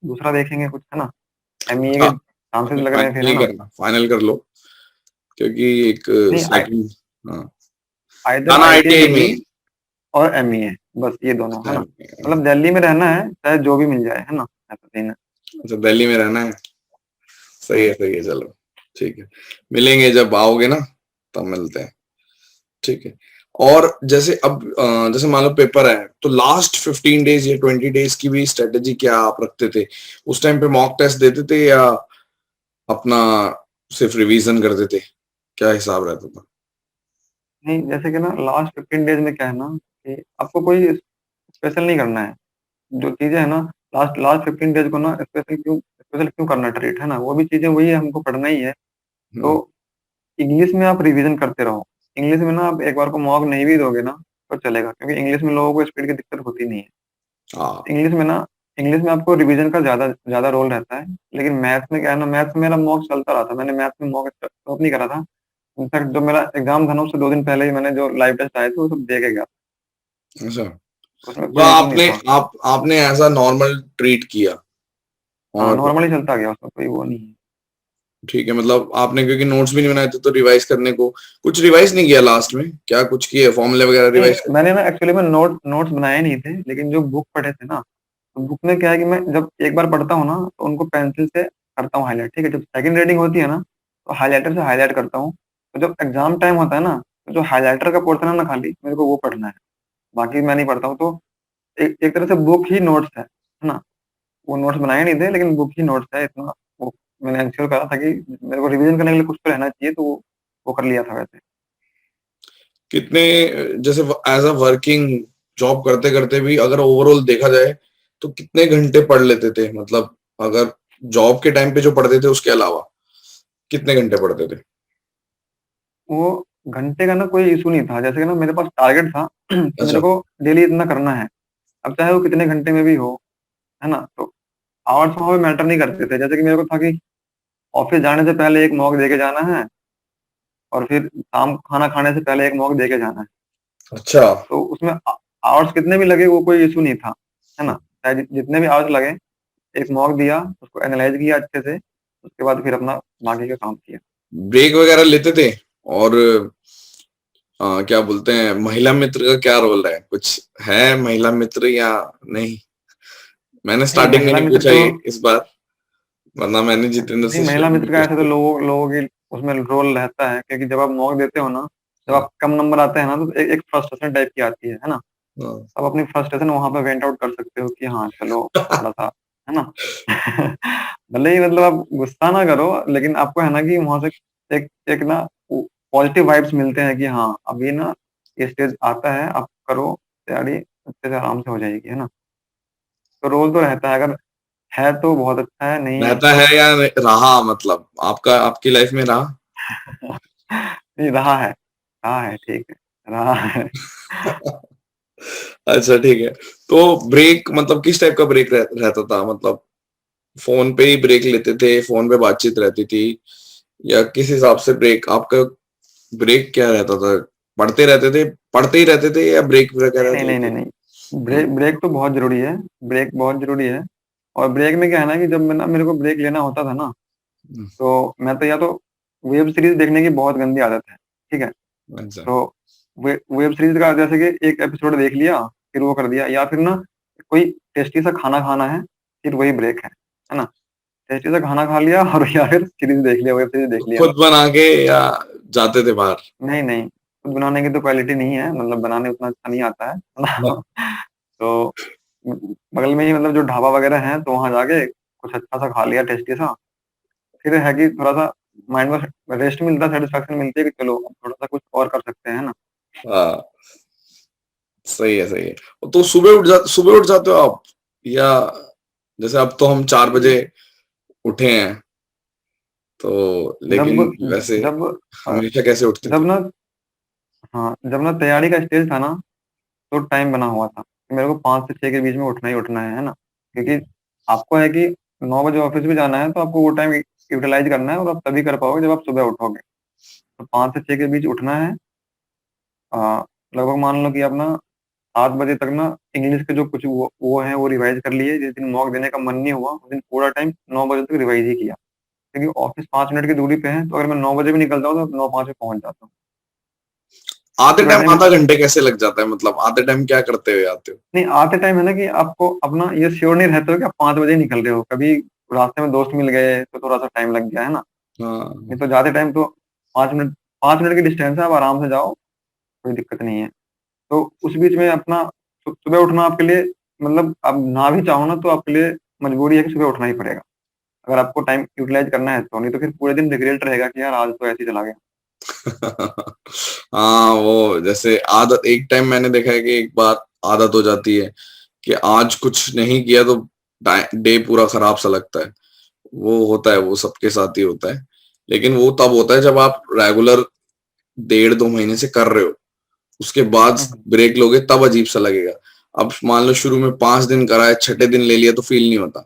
B: दूसरा देखेंगे कुछ, है ना? एमईए
A: हाँ,
B: के चांसेस
A: आपने
B: लग रहे हैं फिर,
A: फाइनल
B: है
A: नहीं
B: ना?
A: करना, फाइनल कर लो, क्योंकि एक
B: नहीं,
A: सेकंड। हाँ,
B: आइदर
A: जाना
B: आईटीआई
A: आईटीआई में
B: दिल्ली
A: ही।
B: और एमईए, बस ये दोनों, है
A: अच्छा,
B: ना? मतलब दिल्ली में रहना है, चाहे जो भी मिल जाए, है ना? ऐसा सीन है।
A: अच्छा, दिल्ली में रहना है।
B: हुँ।
A: सही है, चलो ठीक है। मिलेंगे जब आओगे ना, तब मिलते हैं। ठीक है। और जैसे अब जैसे मान लो पेपर है, तो लास्ट 15 डेज या 20 डेज की भी स्ट्रेटेजी क्या आप रखते थे? उस टाइम पे मॉक टेस्ट देते थे या अपना सिर्फ रिवीजन करते थे? क्या हिसाब रहता था?
B: नहीं, जैसे कि ना लास्ट 15 डेज़ में क्या है ना, कि आपको कोई स्पेशल नहीं करना है। जो चीज़ें हैं ना, लास्ट लास्ट 15 डेज़ को ना स्पेशल क्यों करना ट्रीट, है ना? वो भी चीज़ें वही है, हमको पढ़ना ही है। तो
A: हम्म,
B: इंग्लिश में आप रिवीजन करते रहो। इंग्लिश में ना आप एक बार को मॉक नहीं भी दोगे ना, तो चलेगा, क्योंकि इंग्लिश में लोगों को स्पीड की दिक्कत होती नहीं है।
A: हाँ,
B: इंग्लिश में ना इंग्लिश में आपको रिवीजन का ज़्यादा ज़्यादा रोल रहता है। लेकिन मैथ्स में क्या है ना, मैथ्स में मेरा मॉक चलता रहा था। मैंने मैथ्स में मॉक स्टॉप नहीं करा था। इनफैक्ट जो मेरा एग्ज़ाम था ना, उससे 2 दिन पहले ही मैंने जो लाइव टेस्ट आए थे, वो सब दे के गया था।
A: अच्छा।
B: उसमें
A: तो
B: कोई इश्यू नहीं था।
A: आपने ऐसा नॉर्मल ट्रीट किया
B: हाँ,
A: और
B: नॉर्मली चलता गया, उसमें कोई वो नहीं है।
A: ठीक है, मतलब आपने क्योंकि नोट्स भी नहीं बनाए थे तो रिवाइज करने को कुछ रिवाइज नहीं किया लास्ट में? क्या कुछ किए फॉर्मूले वगैरह
B: नहीं,
A: रिवाइज?
B: मैंने ना एक्चुअली में नोट्स बनाए नहीं थे, लेकिन जो बुक पढ़े थे ना, तो बुक में क्या है कि मैं जब एक बार पढ़ता हूँ ना, तो उनको पेंसिल से करता हूँ हाइलाइट, ठीक है? जब सेकंड रीडिंग होती है ना, तो हाइलाइटर से हाइलाइट करता हूँ। तो जब एग्ज़ाम टाइम होता है ना, तो जो हाइलाइटर का पोर्शन है ना खाली, मेरे को वो पढ़ना है, बाकी मैं नहीं पढ़ता हूँ। तो एक एक तरह से बुक ही नोट्स है ना? वो नोट्स बनाए नहीं थे, लेकिन बुक ही नोट्स है इतना। वो मैंने इंश्योर करा था कि मेरे को रिवीजन करने के लिए कुछ तो रहना चाहिए, तो वो कर लिया था वैसे।
A: कितने जैसे एज अ वर्किंग जॉब करते करते भी अगर ओवरऑल देखा जाए तो कितने घंटे पढ़ लेते थे? मतलब अगर जॉब के टाइम पे जो पढ़ते थे उसके अलावा कितने घंटे पढ़ते थे?
B: वो घंटे का ना कोई इश्यू नहीं था, जैसे कि ना मेरे पास टारगेट था कि मेरे
A: अच्छा,
B: को डेली इतना करना है। अब चाहे वो कितने घंटे में भी हो, है ना? तो आवर्स वहाँ पे मैटर नहीं करते थे। जैसे कि मेरे को था कि ऑफ़िस जाने से पहले एक मॉक दे के जाना है, और फिर शाम को खाना खाने से पहले एक मॉक दे के जाना है।
A: अच्छा,
B: तो उसमें आवर्स कितने भी लगे वो कोई इश्यू नहीं था, है ना? चाहे जितने भी आवर्स लगे, एक मॉक दिया, उसको एनालाइज़ किया अच्छे से, उसके बाद फिर अपना बाकी का काम किया।
A: ब्रेक वगैरह लेते थे? और क्या बोलते हैं, महिला मित्र का क्या रोल है? कुछ है महिला मित्र या नहीं? मैंने
B: नहीं,
A: स्टार्टिंग में
B: महिला
A: नहीं
B: मित्र
A: पूछा
B: तो
A: ये इस बार, वरना मैंने जितेंद्र
B: नहीं,
A: से
B: महिला
A: शुरू
B: मित्र का ऐसे तो
A: पूछता।
B: लोगों की उसमें रोल रहता है, क्योंकि जब आप मॉक देते हो ना, जब
A: हाँ,
B: आप कम नंबर आते हैं ना, तो एक फ्रस्ट्रेशन टाइप की आती है ना?
A: हाँ।
B: आप अपनी फ्रस्ट्रेशन वहाँ पे वेंट आउट कर सकते हो कि हाँ, चलो थोड़ा-सा, है ना? भले ही मतलब आप गुस्सा ना करो, लेकिन आपको है ना कि वहाँ से एक एक ना वो पॉजिटिव वाइब्स मिलते हैं कि हाँ, अभी ना ये स्टेज आता है, आप करो तैयारी, अच्छे से आराम से हो जाएगी, है ना? तो रोल तो रहता है, अगर है तो बहुत अच्छा है, नहीं है
A: रहता
B: तो
A: है या रहा, मतलब आपका आपकी लाइफ में रहा?
B: नहीं, रहा है, ठीक है, रहा है।
A: अच्छा ठीक है। तो ब्रेक मतलब किस टाइप का ब्रेक रहता था? मतलब फ़ोन पे ही ब्रेक लेते थे, फ़ोन पे बातचीत रहती थी या किस हिसाब से ब्रेक आपका ब्रेक क्या रहता था? पढ़ते ही रहते थे या ब्रेक वगैरह
B: नहीं, नहीं, नहीं,
A: लेते?
B: नहीं, नहीं।
A: हुँ,
B: ब्रेक ब्रेक तो बहुत ज़रूरी है, ब्रेक बहुत ज़रूरी है। और ब्रेक में क्या है ना कि जब मैं ना मेरे को ब्रेक लेना होता था ना,
A: हुँ,
B: तो मैं तो या तो वेब सीरीज़ देखने की बहुत गंदी आदत है, ठीक है?
A: अच्छा।
B: तो वेब सीरीज़ का जैसे कि एक एपिसोड देख लिया, फिर वो कर दिया, या फिर ना कोई टेस्टी सा खाना खाना है, फिर वही ब्रेक है ना? टेस्टी सा खाना खा लिया और या फिर सीरीज़ देख लिया, वेब सीरीज़
A: तो
B: देख लिया।
A: खुद बना के या जाते थे बाहर?
B: नहीं, नहीं, खुद बनाने की तो क्वालिटी नहीं है, मतलब बनाने उतना अच्छा नहीं आता है
A: हाँ,
B: ना? तो बगल में ही मतलब जो ढाबा वगैरह है, तो वहाँ जाके कुछ अच्छा सा खा लिया टेस्टी सा, फिर है कि थोड़ा-सा माइंड में रेस्ट मिलता है, सैटिस्फैक्शन मिलती है कि चलो अब थोड़ा-सा कुछ और कर सकते हैं, है ना?
A: हाँ, सही है, सही है। तो सुबह उठ जाते हो आप? या जैसे अब तो हम 4 बजे उठे हैं, तो
B: जब
A: लेकिन वैसे
B: जब अ,
A: हमेशा कैसे उठते
B: जब
A: थे?
B: ना हाँ, जब ना तैयारी का स्टेज था ना, तो टाइम बना हुआ था कि मेरे को 5 से 6 के बीच में उठना ही उठना है ना? क्योंकि आपको है कि 9 बजे ऑफ़िस भी जाना है, तो आपको वो टाइम यूटिलाइज़ करना है और आप तभी कर पाओगे जब आप सुबह उठोगे। तो 5 से 6 के बीच उठना है। अ, लगभग मान लो कि आप ना 7 बजे तक ना इंग्लिश के जो कुछ वो है वो रिवाइज़ कर लिए। जिस दिन मॉक देने का मन नहीं हुआ, उस दिन पूरा टाइम 9 बजे तक रिवाइज़ ही किया। क्योंकि ऑफ़िस 5 मिनट की दूरी पे है, तो अगर मैं 9 बजे भी निकलता हूँ, तो 9:05 पे पहुँच जाता हूँ।
A: आधे
B: पूरा
A: टाइम
B: टाइम
A: आधा घंटे कैसे लग जाता है? मतलब आधे टाइम क्या करते हुए आते हो?
B: नहीं, आते टाइम है ना कि आपको अपना ये श्योर नहीं रहते हो कि आप 5 बजे ही निकल रहे हो। कभी रास्ते में दोस्त मिल गए, तो थोड़ा-सा टाइम लग गया, है ना?
A: हाँ,
B: नहीं तो जाते टाइम तो 5 मिनट की डिस्टेंस है, आप आराम से जाओ, कोई दिक्कत नहीं है। तो उस बीच में अपना सुबह उठना आपके लिए, मतलब आप ना भी चाहो ना, तो आपके लिए मजबूरी है कि सुबह उठना ही पड़ेगा। अगर आपको टाइम यूटिलाइज़ करना है तो, नहीं तो फिर पूरे दिन रिग्रेट रहेगा कि यार आज तो ऐसे ही चला गया।
A: हाँ, वो जैसे आदत एक टाइम मैंने देखा है कि एक बार आदत हो जाती है कि आज कुछ नहीं किया तो डे पूरा खराब सा लगता है। वो होता है, वो सबके साथ ही होता है। लेकिन वो तब होता है जब आप रेगुलर 1.5-2 महीने से कर रहे हो। उसके बाद
B: हुँ, हुँ।
A: ब्रेक लोगे तब अजीब सा लगेगा। अब मान लो शुरू में 5 दिन करा है, छठे दिन ले लिया तो फ़ील नहीं होता।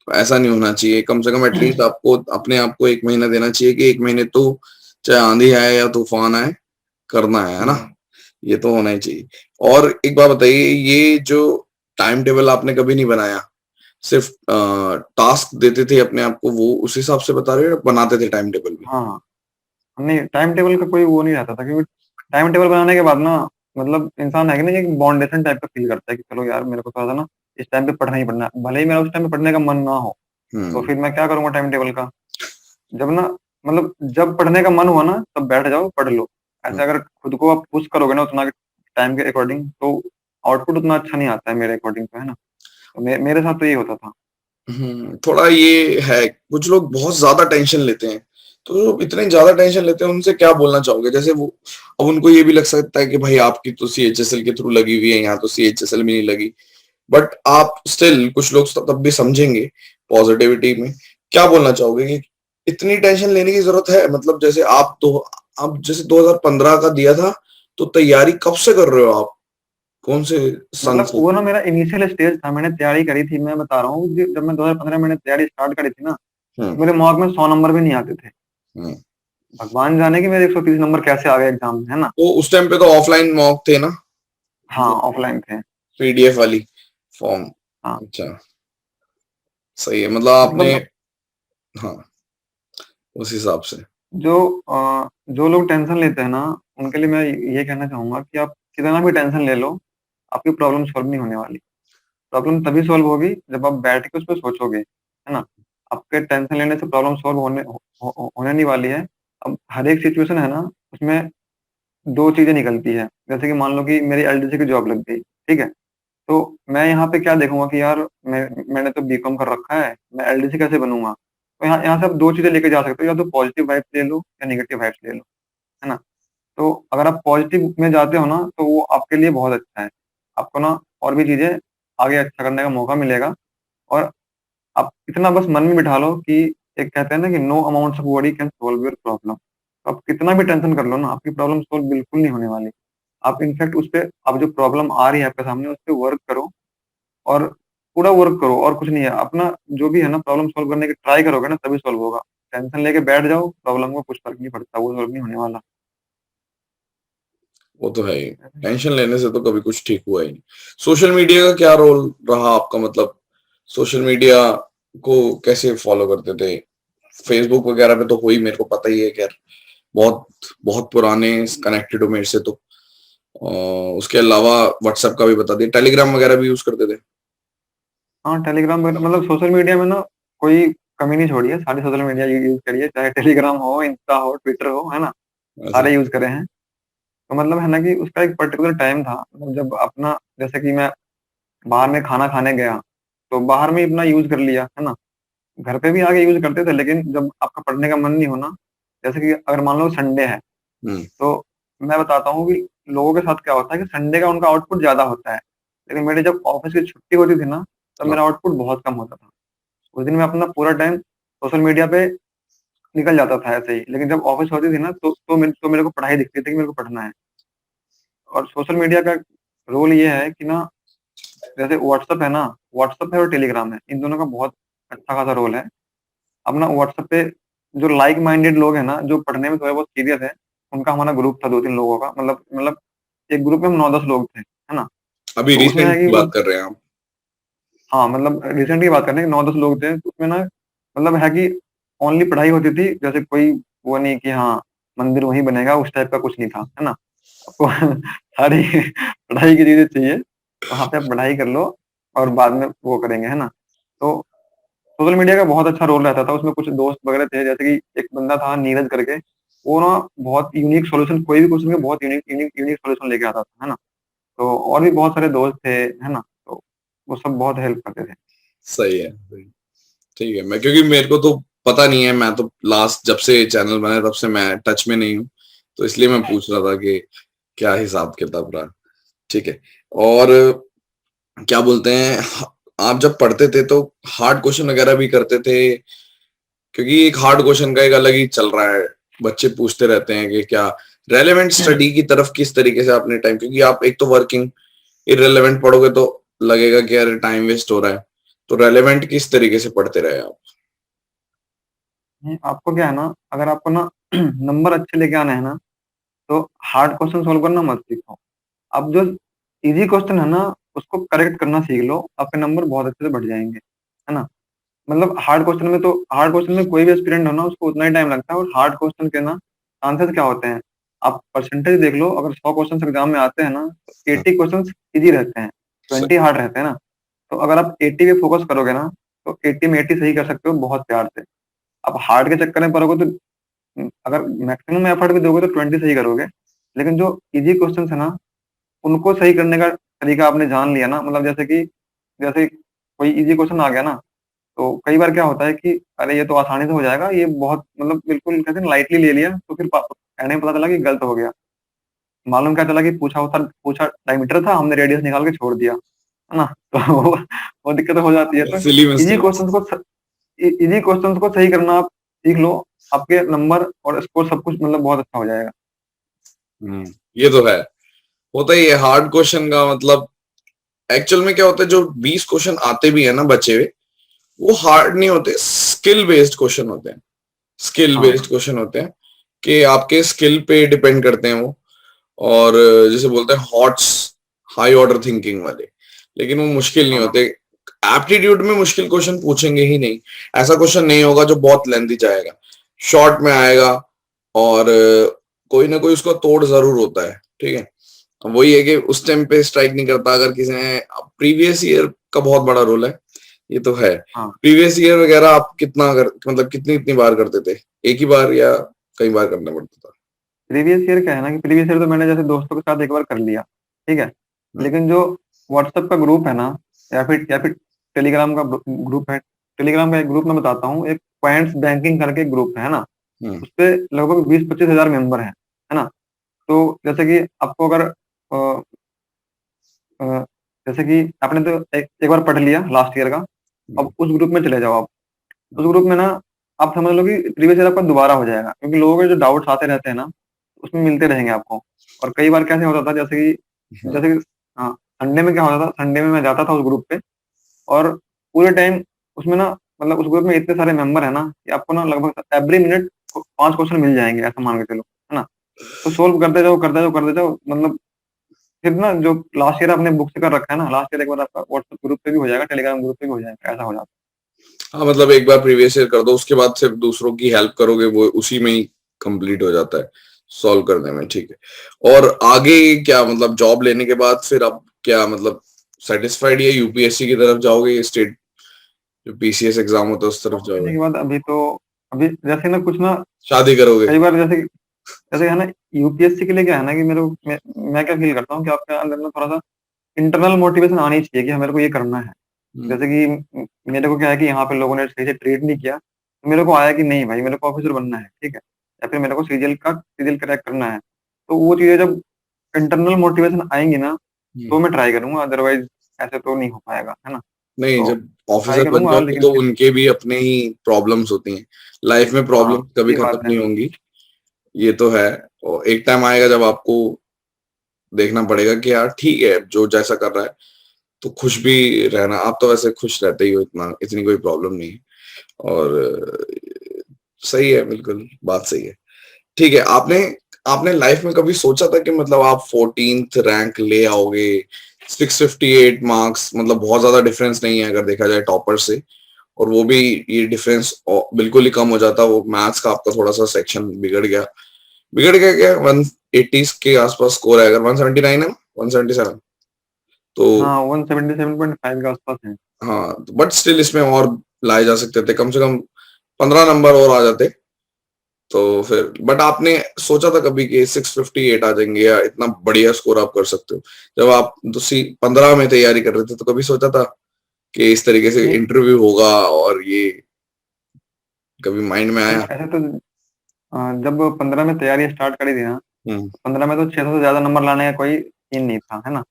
A: तो ऐसा नहीं होना चाहिए। कम से कम एटलीस्ट आपको अपने आप को 1 महीना देना चाहिए कि 1 महीने तो चाहे आँधी आए या तूफ़ान आए, करना है ना?
B: हुँ।
A: ये तो होना ही चाहिए। और एक बात बताइए, ये जो टाइम टेबल आपने कभी नहीं बनाया, सिर्फ़ टास्क देते थे अपने आप को, वो उस हिसाब से बता रहे हो या बनाते थे टाइम टेबल भी?
B: हाँ, हाँ। नहीं, टाइम टेबल का कोई वो नहीं रहता था, क्योंकि टाइम टेबल बनाने के बाद ना, मतलब इंसान है कि नहीं, एक बाउंडेशन टाइप का फ़ील करता है कि चलो यार मेरे को थोड़ा-सा ना इस टाइम पे पढ़ना ही पढ़ना है। भले ही मेरा उस टाइम पे पढ़ने का मन ना हो, तो
A: हुँ,
B: फिर मैं क्या करूँगा टाइम टेबल का? जब ना, मतलब जब पढ़ने का मन हुआ ना, तब बैठ जाओ, पढ़ लो।
A: हुँ।
B: ऐसे अगर खुद को आप पुश करोगे ना उतना टाइम के अकॉर्डिंग, तो आउटपुट उतना अच्छा नहीं आता है मेरे अकॉर्डिंग तो, है ना? तो मेरे साथ तो यही होता था।
A: थोड़ा ये है, कुछ लोग बहुत ज़्यादा टेंशन लेते हैं, तो जो इतनी ज़्यादा टेंशन लेते हैं, उनसे क्या बोलना चाहोगे? जैसे वो अब उनको ये भी लग सकता है कि भाई आपकी तो सीएचएसएल के थ्रू लगी हुई है, यहाँ तो सीएचएसएल में नहीं लगी। बट आप स्टिल कुछ लोग तब भी समझेंगे पॉजिटिविटी में। क्या बोलना चाहोगे कि इतनी टेंशन लेने की ज़रूरत है? मतलब जैसे आप जैसे 2015 का दिया था, तो तैयारी कब से कर रहे हो आप? कौन से सन
B: मतलब
A: से?
B: वो ना मेरा इनिशियल स्टेज था, मैंने तैयारी करी थी, मैं बता रहा हूँ कि जब मैं 2015 मैंने तैयारी स्टार्ट करी थी ना,
A: हुँ,
B: तो मेरे मॉक में 100 नंबर भी नहीं आते थे।
A: हुँ।
B: भगवान जाने कि मेरे 130 नंबर कैसे आ गए एग्ज़ाम में, है ना?
A: तो उस टाइम पे तो ऑफलाइन मॉक थे ना?
B: हाँ, ऑफ़लाइन थे।
A: पीडीएफ वाली फॉर्म।
B: हाँ,
A: अच्छा, सही है मतलब आपने
B: मतलब
A: हाँ, उस हिसाब से।
B: जो जो लोग टेंशन लेते हैं ना, उनके लिए मैं ये कहना चाहूँगा कि आप कितना भी टेंशन ले लो, आपकी प्रॉब्लम सॉल्व नहीं होने वाली। प्रॉब्लम तभी सॉल्व होगी जब आप बैठ के उस पे सोचोगे, है ना? आपके टेंशन लेने से प्रॉब्लम सॉल्व होने नहीं वाली है। अब हर एक सिचुएशन है ना, उसमें 2 चीज़ें निकलती हैं। जैसे कि मान लो कि मेरी एलडीसी की जॉब लग गई, ठीक है? तो मैं यहाँ पे क्या देखूँगा कि यार मैंने तो बीकॉम कर रखा है, मैं एलडीसी कैसे बनूँगा? तो यहाँ यहाँ से आप 2 चीज़ें लेके जा सकते हो, या तो पॉजिटिव वाइब्स ले लो या नेगेटिव वाइब्स ले लो, है ना? तो अगर आप पॉजिटिव में जाते हो ना, तो वो आपके लिए बहुत अच्छा है। आपको ना और भी चीज़ें आगे अच्छा करने का मौका मिलेगा, और आप इतना बस मन में बिठा लो कि एक कहते हैं ना कि no amounts of worry can solve your problem. तो आप कितना भी टेंशन कर लो ना, आपकी प्रॉब्लम सॉल्व बिल्कुल नहीं होने वाली। आप इनफैक्ट उस पे आप जो प्रॉब्लम आ रही है आपके सामने उस पे वर्क करो और पूरा वर्क करो और कुछ नहीं है। अपना जो भी है ना प्रॉब्लम सॉल्व करने की ट्राई करोगे ना तभी सॉल्व होगा। टेंशन लेके बैठ जाओ, प्रॉब्लम को कुछ फ़र्क नहीं पड़ता, वो सॉल्व नहीं होने वाला।
A: वो तो है ही। टेंशन लेने से तो कभी कुछ ठीक हुआ ही नहीं। सोशल मीडिया का क्या रोल रहा आपका, मतलब सोशल मीडिया को कैसे फॉलो करते थे? फेसबुक वगैरह पे तो हो ही, मेरे को पता ही है, खैर बहुत बहुत पुराने कनेक्टेड हो मेरे से तो। उसके अलावा व्हाट्सएप का भी बता दिया, टेलीग्राम वगैरह भी यूज करते थे।
B: हाँ, टेलीग्राम वगैरह मतलब सोशल मीडिया में ना कोई कमी नहीं छोड़ी है, सारे सोशल मीडिया यूज़ करी है, चाहे टेलीग्राम हो, इंस्टा हो, ट्विटर हो, है ना?
A: ऐसा।
B: सारे यूज़ करे हैं। तो मतलब है ना कि उसका एक पर्टिकुलर टाइम था, मतलब जब अपना जैसे कि मैं बाहर में खाना खाने गया, तो बाहर में ही अपना यूज़ कर लिया, है ना? घर पे भी आके यूज़ करते थे, लेकिन जब आपका पढ़ने का मन नहीं होना, जैसे कि अगर मान लो संडे है,
A: हम्म।
B: तो मैं बताता हूँ कि लोगों के साथ क्या होता है कि संडे का उनका आउटपुट ज़्यादा होता है। लेकिन मेरी जब ऑफ़िस की छुट्टी होती थी ना, तब
A: हाँ।
B: मेरा आउटपुट बहुत कम होता था। उस दिन मैं अपना पूरा टाइम सोशल मीडिया पे निकल जाता था ऐसे ही। लेकिन जब ऑफ़िस होती थी ना, तो मेरे को पढ़ाई दिखती थी कि मेरे को पढ़ना है। और सोशल मीडिया का रोल ये है कि ना, जैसे व्हाट्सएप है ना, व्हाट्सएप है और टेलीग्राम है, इन दोनों का बहुत अच्छा खासा रोल है। अब ना व्हाट्सएप पे जो लाइक माइंडेड लोग हैं ना, जो पढ़ने में थोड़े बहुत सीरियस हैं, उनका हमारा ग्रुप था 2-3 लोगों का, मतलब एक ग्रुप में हम 9-10 लोग थे, है ना?
A: अभी
B: तो उसमें
A: रिसेंट
B: है कि
A: की
B: वो
A: बात कर रहे हैं आप?
B: हाँ, मतलब रिसेंट की बात कर रहे हैं, 9-10 लोग थे, तो उसमें ना मतलब है कि ओनली पढ़ाई होती थी, जैसे कोई वो नहीं कि हाँ, मंदिर वहीं बनेगा, उस टाइप का कुछ नहीं था, है ना? आपको सारी पढ़ाई की चीज़ें चाहिए, वहाँ पे आप पढ़ाई कर लो और बाद में वो करेंगे, है ना? तो सोशल मीडिया का बहुत अच्छा रोल रहता था, उसमें कुछ दोस्त वगैरह थे, जैसे कि एक बंदा था नीरज करके, वो ना बहुत यूनिक सॉल्यूशन कोई भी क्वेश्चन का बहुत यूनिक यूनिक यूनिक सॉल्यूशन लेके आता था, है ना? तो और भी बहुत सारे दोस्त थे, है ना? तो वो सब बहुत हेल्प करते थे।
A: सही है, सही। ठीक है, मैं क्योंकि मेरे को तो पता नहीं है, मैं तो लास्ट जब से चैनल बना तब से मैं टच में नहीं हूँ, तो इसलिए मैं पूछ रहा था कि क्या हिसाब किताब रहा। ठीक है। और क्या बोलते हैं, आप जब पढ़ते थे तो हार्ड क्वेश्चन वगैरह भी करते थे? क्योंकि एक हार्ड क्वेश्चन का एक अलग ही चल रहा है, बच्चे पूछते रहते हैं कि क्या रेलेवेंट स्टडी की तरफ किस तरीके से आपने टाइम, क्योंकि आप एक तो वर्किंग, इररिलेवेंट पढ़ोगे तो लगेगा कि यार टाइम वेस्ट हो रहा है, तो रेलेवेंट किस तरीके से पढ़ते रहे आप?
B: आपको क्या है ना, अगर आपको ना नंबर अच्छे लेके आने हैं ना, तो हार्ड क्वेश्चन सॉल्व करना मत सीखो। आप जो ईज़ी क्वेश्चन है ना, उसको करेक्ट करना सीख लो, आपके नंबर बहुत अच्छे से बढ़ जाएँगे, है ना? मतलब हार्ड क्वेश्चन में कोई भी एस्पिरेंट हो ना, उसको उतना ही टाइम लगता है और हार्ड क्वेश्चन के ना आंसर्स क्या होते हैं, आप परसेंटेज देख लो, अगर 100 क्वेश्चन्स एग्ज़ाम में आते हैं ना, तो 80 क्वेश्चन्स ईज़ी रहते हैं, 20 हार्ड रहते हैं ना। तो अगर आप 80 पे फ़ोकस करोगे ना, तो 80 में 80 सही कर सकते हो बहुत प्यार से। आप हार्ड के चक्कर में पड़ोगे तो अगर मैक्सिमम एफर्ट भी दोगे तो 20 सही करोगे। लेकिन जो ईज़ी क्वेश्चन्स है ना, उनको सही करने का तरीका आपने जान लिया ना, मतलब जैसे कोई ईज़ी क्वेश्चन आ गया ना, तो कई बार क्या होता है कि अरे ये तो आसानी से हो जाएगा, ये बहुत मतलब बिल्कुल कहते हैं ना लाइटली ले लिया, तो फिर एंड में पता चला कि गलत हो गया। मालूम क्या चला कि पूछा डायमीटर था, हमने रेडियस निकाल के छोड़ दिया, है ना? तो वो दिक्कत हो जाती है। तो
A: सिली
B: ईज़ी
A: मिस्टेक्स।
B: क्वेश्चन्स को स ईज़ी क्वेश्चन्स को सही करना आप सीख लो, आपके नंबर और स्कोर सब कुछ मतलब बहुत अच्छा हो जाएगा।
A: ये तो है, होता ही है हार्ड क्वेश्चन का मतलब। एक्चुअल में क्या होता है, जो 20 क्वेश्चन आते भी है ना बचे हुए, वो हार्ड नहीं होते, स्किल बेस्ड क्वेश्चन होते हैं। स्किल बेस्ड
B: हाँ,
A: क्वेश्चन होते हैं कि आपके स्किल पे डिपेंड करते हैं वो। और जैसे बोलते हैं हॉट्स, हाई ऑर्डर थिंकिंग वाले, लेकिन वो मुश्किल नहीं
B: हाँ,
A: होते। एप्टीट्यूड में मुश्किल क्वेश्चन पूछेंगे ही नहीं, ऐसा क्वेश्चन नहीं होगा जो बहुत लेंथी जाएगा, शॉर्ट में आएगा। और कोई ना कोई उसका तोड़ जरूर होता है, ठीक है। अब वही है कि उस टाइम पे स्ट्राइक नहीं करता अगर किसी ने। प्रीवियस ईयर का बहुत बड़ा रोल है, ये तो है।
B: हाँ।
A: प्रीवियस ईयर वगैरह आप कितना कर, मतलब कितनी इतनी बार करते थे, एक ही बार या कई बार करना पड़ता था?
B: प्रीवियस ईयर क्या है ना कि प्रीवियस ईयर तो मैंने जैसे दोस्तों के साथ एक बार कर लिया, ठीक है?
A: हम्म।
B: लेकिन जो व्हाट्सएप का ग्रुप है ना, या फिर टेलीग्राम का ग्रुप है, टेलीग्राम का एक ग्रुप मैं बताता हूँ, एक पॉइंट्स बैंकिंग करके एक ग्रुप है ना?
A: हम्म।
B: उसपे लगभग 20-25 हज़ार मेंबर हैं, है ना? तो जैसे कि आपको अगर अ अ, जैसे कि आपने तो एक एक बार पढ़ लिया लास्ट ईयर का,
A: हम्म।
B: अब उस ग्रुप में चले जाओ आप। उस ग्रुप में ना आप समझ लो कि प्रीवियस ईयर आपका दोबारा हो जाएगा, क्योंकि लोगों के जो डाउट्स आते रहते हैं ना, उसमें मिलते रहेंगे आपको। और कई बार कैसे होता था
A: हाँ,
B: जैसे कि हाँ, संडे में क्या होता था, संडे में मैं जाता था उस ग्रुप पे और पूरे टाइम उसमें ना मतलब उस ग्रुप में इतने सारे मेंबर है ना कि आपको ना लगभग एवरी मिनट 5 क्वेश्चन मिल जाएँगे ऐसा मान के चलो, है ना? तो सोल्व करते जाओ मतलब फिर ना जो लास्ट ईयर आपने बुक से कर रखा है ना, लास्ट ईयर एक बार आपका व्हाट्सएप ग्रुप पे भी हो जाएगा, टेलीग्राम ग्रुप पे भी हो जाएगा, ऐसा हो जाता
A: हाँ, मतलब एक बार प्रीवियस ईयर कर दो, उसके बाद सिर्फ दूसरों की हेल्प करोगे, वो उसी में ही कंप्लीट हो जाता है, सॉल्व करने में, ठीक है। और आगे क्या मतलब जॉब लेने के बाद फिर आप क्या मतलब सैटिस्फाइड या यूपीएससी की तरफ जाओगे, स्टेट जो पीसीएस एग्जाम होता है उस
B: है।
A: तरफ
B: जॉब लेने
A: जाओगे,
B: के बाद अभी जैसे ना कुछ ना
A: शादी करोगे?
B: कई बार जैसे जैसे है ना यूपीएससी के लिए क्या है ना कि मैं क्या फ़ील करता हूँ कि आपके अंदर ना थोड़ा-सा इंटरनल मोटिवेशन आनी चाहिए कि हाँ, मेरे को ये करना है।
A: हुँ,
B: जैसे कि मेरे को क्या है कि यहाँ पे लोगों ने सही से ट्रीट नहीं किया, तो मेरे को आया कि नहीं भाई मेरे को ऑफ़िसर बनना है, ठीक है? या फिर मेरे को सीजीएल क्रैक करना है। तो वो चीज़ें जब इंटरनल मोटिवेशन आएँगी ना,
A: हुँ।
B: तो मैं ट्राई करूँगा अदरवाइज़ ऐसे तो नहीं हो पाएगा, है ना?
A: नहीं,
B: तो
A: जब
B: ट्राई
A: ऑफिसर बन
B: करूँगा
A: जाओगे
B: लेकिन
A: तो
B: फिर
A: उनके भी अपने ही प्रॉब्लम्स होती हैं। लाइफ में
B: हाँ,
A: प्रॉब्लम कभी
B: ये
A: खत्म
B: बात है।
A: नहीं होंगी, ये तो है। और एक टाइम आएगा जब आपको देखना पड़ेगा कि यार ठीक है, जो जैसा कर रहा है, तो खुश भी रहना, आप तो वैसे खुश रहते ही हो, इतनी कोई प्रॉब्लम नहीं है। और सही है, बिल्कुल, बात सही है। ठीक है, आपने आपने लाइफ में कभी सोचा था कि मतलब आप 14th रैंक ले आओगे, 658 मार्क्स, मतलब बहुत ज़्यादा डिफरेंस नहीं है अगर देखा जाए टॉपर से, और वो भी ये डिफरेंस बिल्कुल ही कम हो जाता, वो मैथ्स का आपका थोड़ा-सा सेक्शन बिगड़ गया क्या? 180s के आसपास स्कोर है, अगर 179 है, 177, तो
B: हाँ, 177.5 के आस-पास है।
A: हाँ, बट स्टिल इसमें और लाए जा सकते थे, कम से कम 15 नंबर और आ जाते, तो फिर बट आपने सोचा था कभी कि 658 आ जाएँगे या इतना बढ़िया स्कोर आप कर सकते हो? जब आप दूसरी 15 में तैयारी कर रहे थे, तो कभी सोचा था कि इस तरीके से
B: नहीं,
A: इंटरव्यू होगा, और ये कभी माइंड में
B: नहीं
A: आया?
B: ऐसे तो जब 15 में तैयारी स्टार्ट करी थी ना,
A: हुँ,
B: 15 में तो 600 से ज़्यादा नंबर लाने का कोई सीन नहीं था, है ना?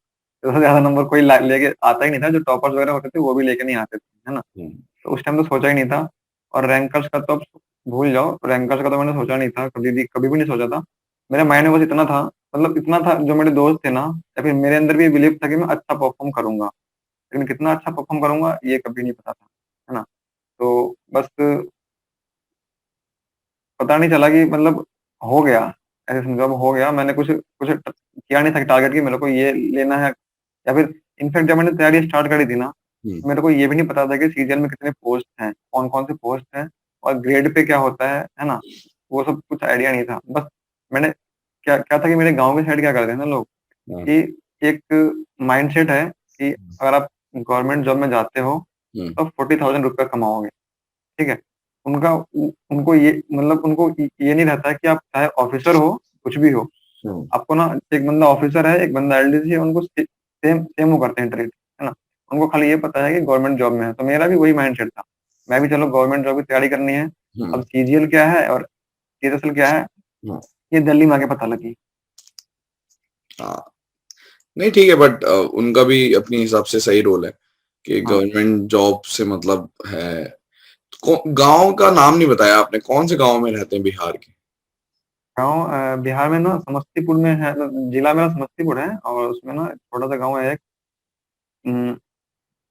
B: 600 से ज़्यादा नंबर कोई ला लेके आता ही नहीं था, जो टॉपर्स वगैरह होते थे वो भी लेके नहीं आते थे, है ना?
A: हुँ,
B: तो उस टाइम तो सोचा ही नहीं था और रैंकर्स का तो आप भूल जाओ, रैंकर्स का तो मैंने सोचा नहीं था, कभी भी नहीं सोचा था। मेरे माइंड में बस इतना था मतलब इतना था जो मेरे दोस्त थे ना या फिर मेरे अंदर भी ये बिलीव था कि मैं अच्छा परफ़ॉर्म करूँगा, लेकिन कितना अच्छा परफ़ॉर्म करूँगा ये कभी नहीं पता था, है ना? तो बस पता नहीं चला कि मतलब हो गया, ऐसे समझो अब हो गया मैंने कुछ कुछ किया नहीं था टारगेट कि मेरे को ये लेना है या फिर इनफैक्ट जब मैंने तैयारी स्टार्ट करी थी ना,
A: हुँ।
B: मेरे को ये भी नहीं पता था कि सीजीएल में कितने पोस्ट हैं, कौन-कौन से पोस्ट हैं और ग्रेड पे क्या होता है ना? वो सब कुछ आइडिया नहीं था। बस मैंने क्या क्या था कि मेरे गाँव के साइड क्या करते हैं ना लोग
A: हाँ,
B: कि एक माइंडसेट है कि अगर आप गवर्नमेंट जॉब में जाते हो,
A: हुँ,
B: तो 40,000 रुपए कमाओगे। ठीक है? उनको ये मतलब उनको ये नहीं रहता है कि आप चाहे ऑफ़िसर हो, कुछ भी हो।
A: हुँ।
B: आपको ना एक बंदा ऑफ़िसर है, एक बंदा एलडीसी है, उनको सेम सेम वो करते हैं ट्रीट, है ना? उनको खाली ये पता है कि गवर्नमेंट जॉब में है, तो मेरा भी वही माइंडसेट था। मैं भी चलो गवर्नमेंट जॉब की तैयारी करनी है,
A: हुँ,
B: अब सीजीएल क्या है और सीएसएल क्या है,
A: हुँ,
B: ये दिल्ली में आके पता लगी।
A: हाँ। नहीं ठीक है, बट उनका भी अपने हिसाब से सही रोल है कि
B: हाँ,
A: गवर्नमेंट जॉब से मतलब है। गांव का नाम नहीं बताया आपने, कौन से गांव में रहते हैं बिहार के?
B: गाँव बिहार में ना समस्तीपुर में है जिला मेरा समस्तीपुर है और उसमें ना छोटा-सा गाँव है एक उम,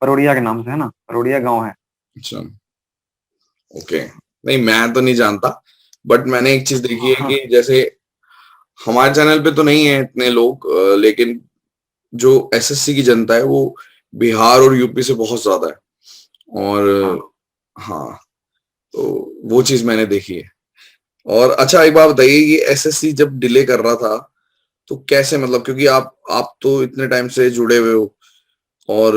B: परोड़िया के नाम से, है ना? परोड़िया गाँव है।
A: अच्छा, ओके। नहीं, मैं तो नहीं जानता, बट मैंने एक चीज देखी है
B: हाँ,
A: कि जैसे हमारे चैनल पे तो नहीं है इतने लोग, लेकिन जो एसएससी की जनता है वो बिहार और यूपी से बहुत ज्यादा है, और
B: हाँ।
A: हाँ, तो वो चीज मैंने देखी है। और अच्छा, एक बात बताइए, ये एसएससी जब डिले कर रहा था, तो कैसे मतलब, क्योंकि आप तो इतने टाइम से जुड़े हुए हो, और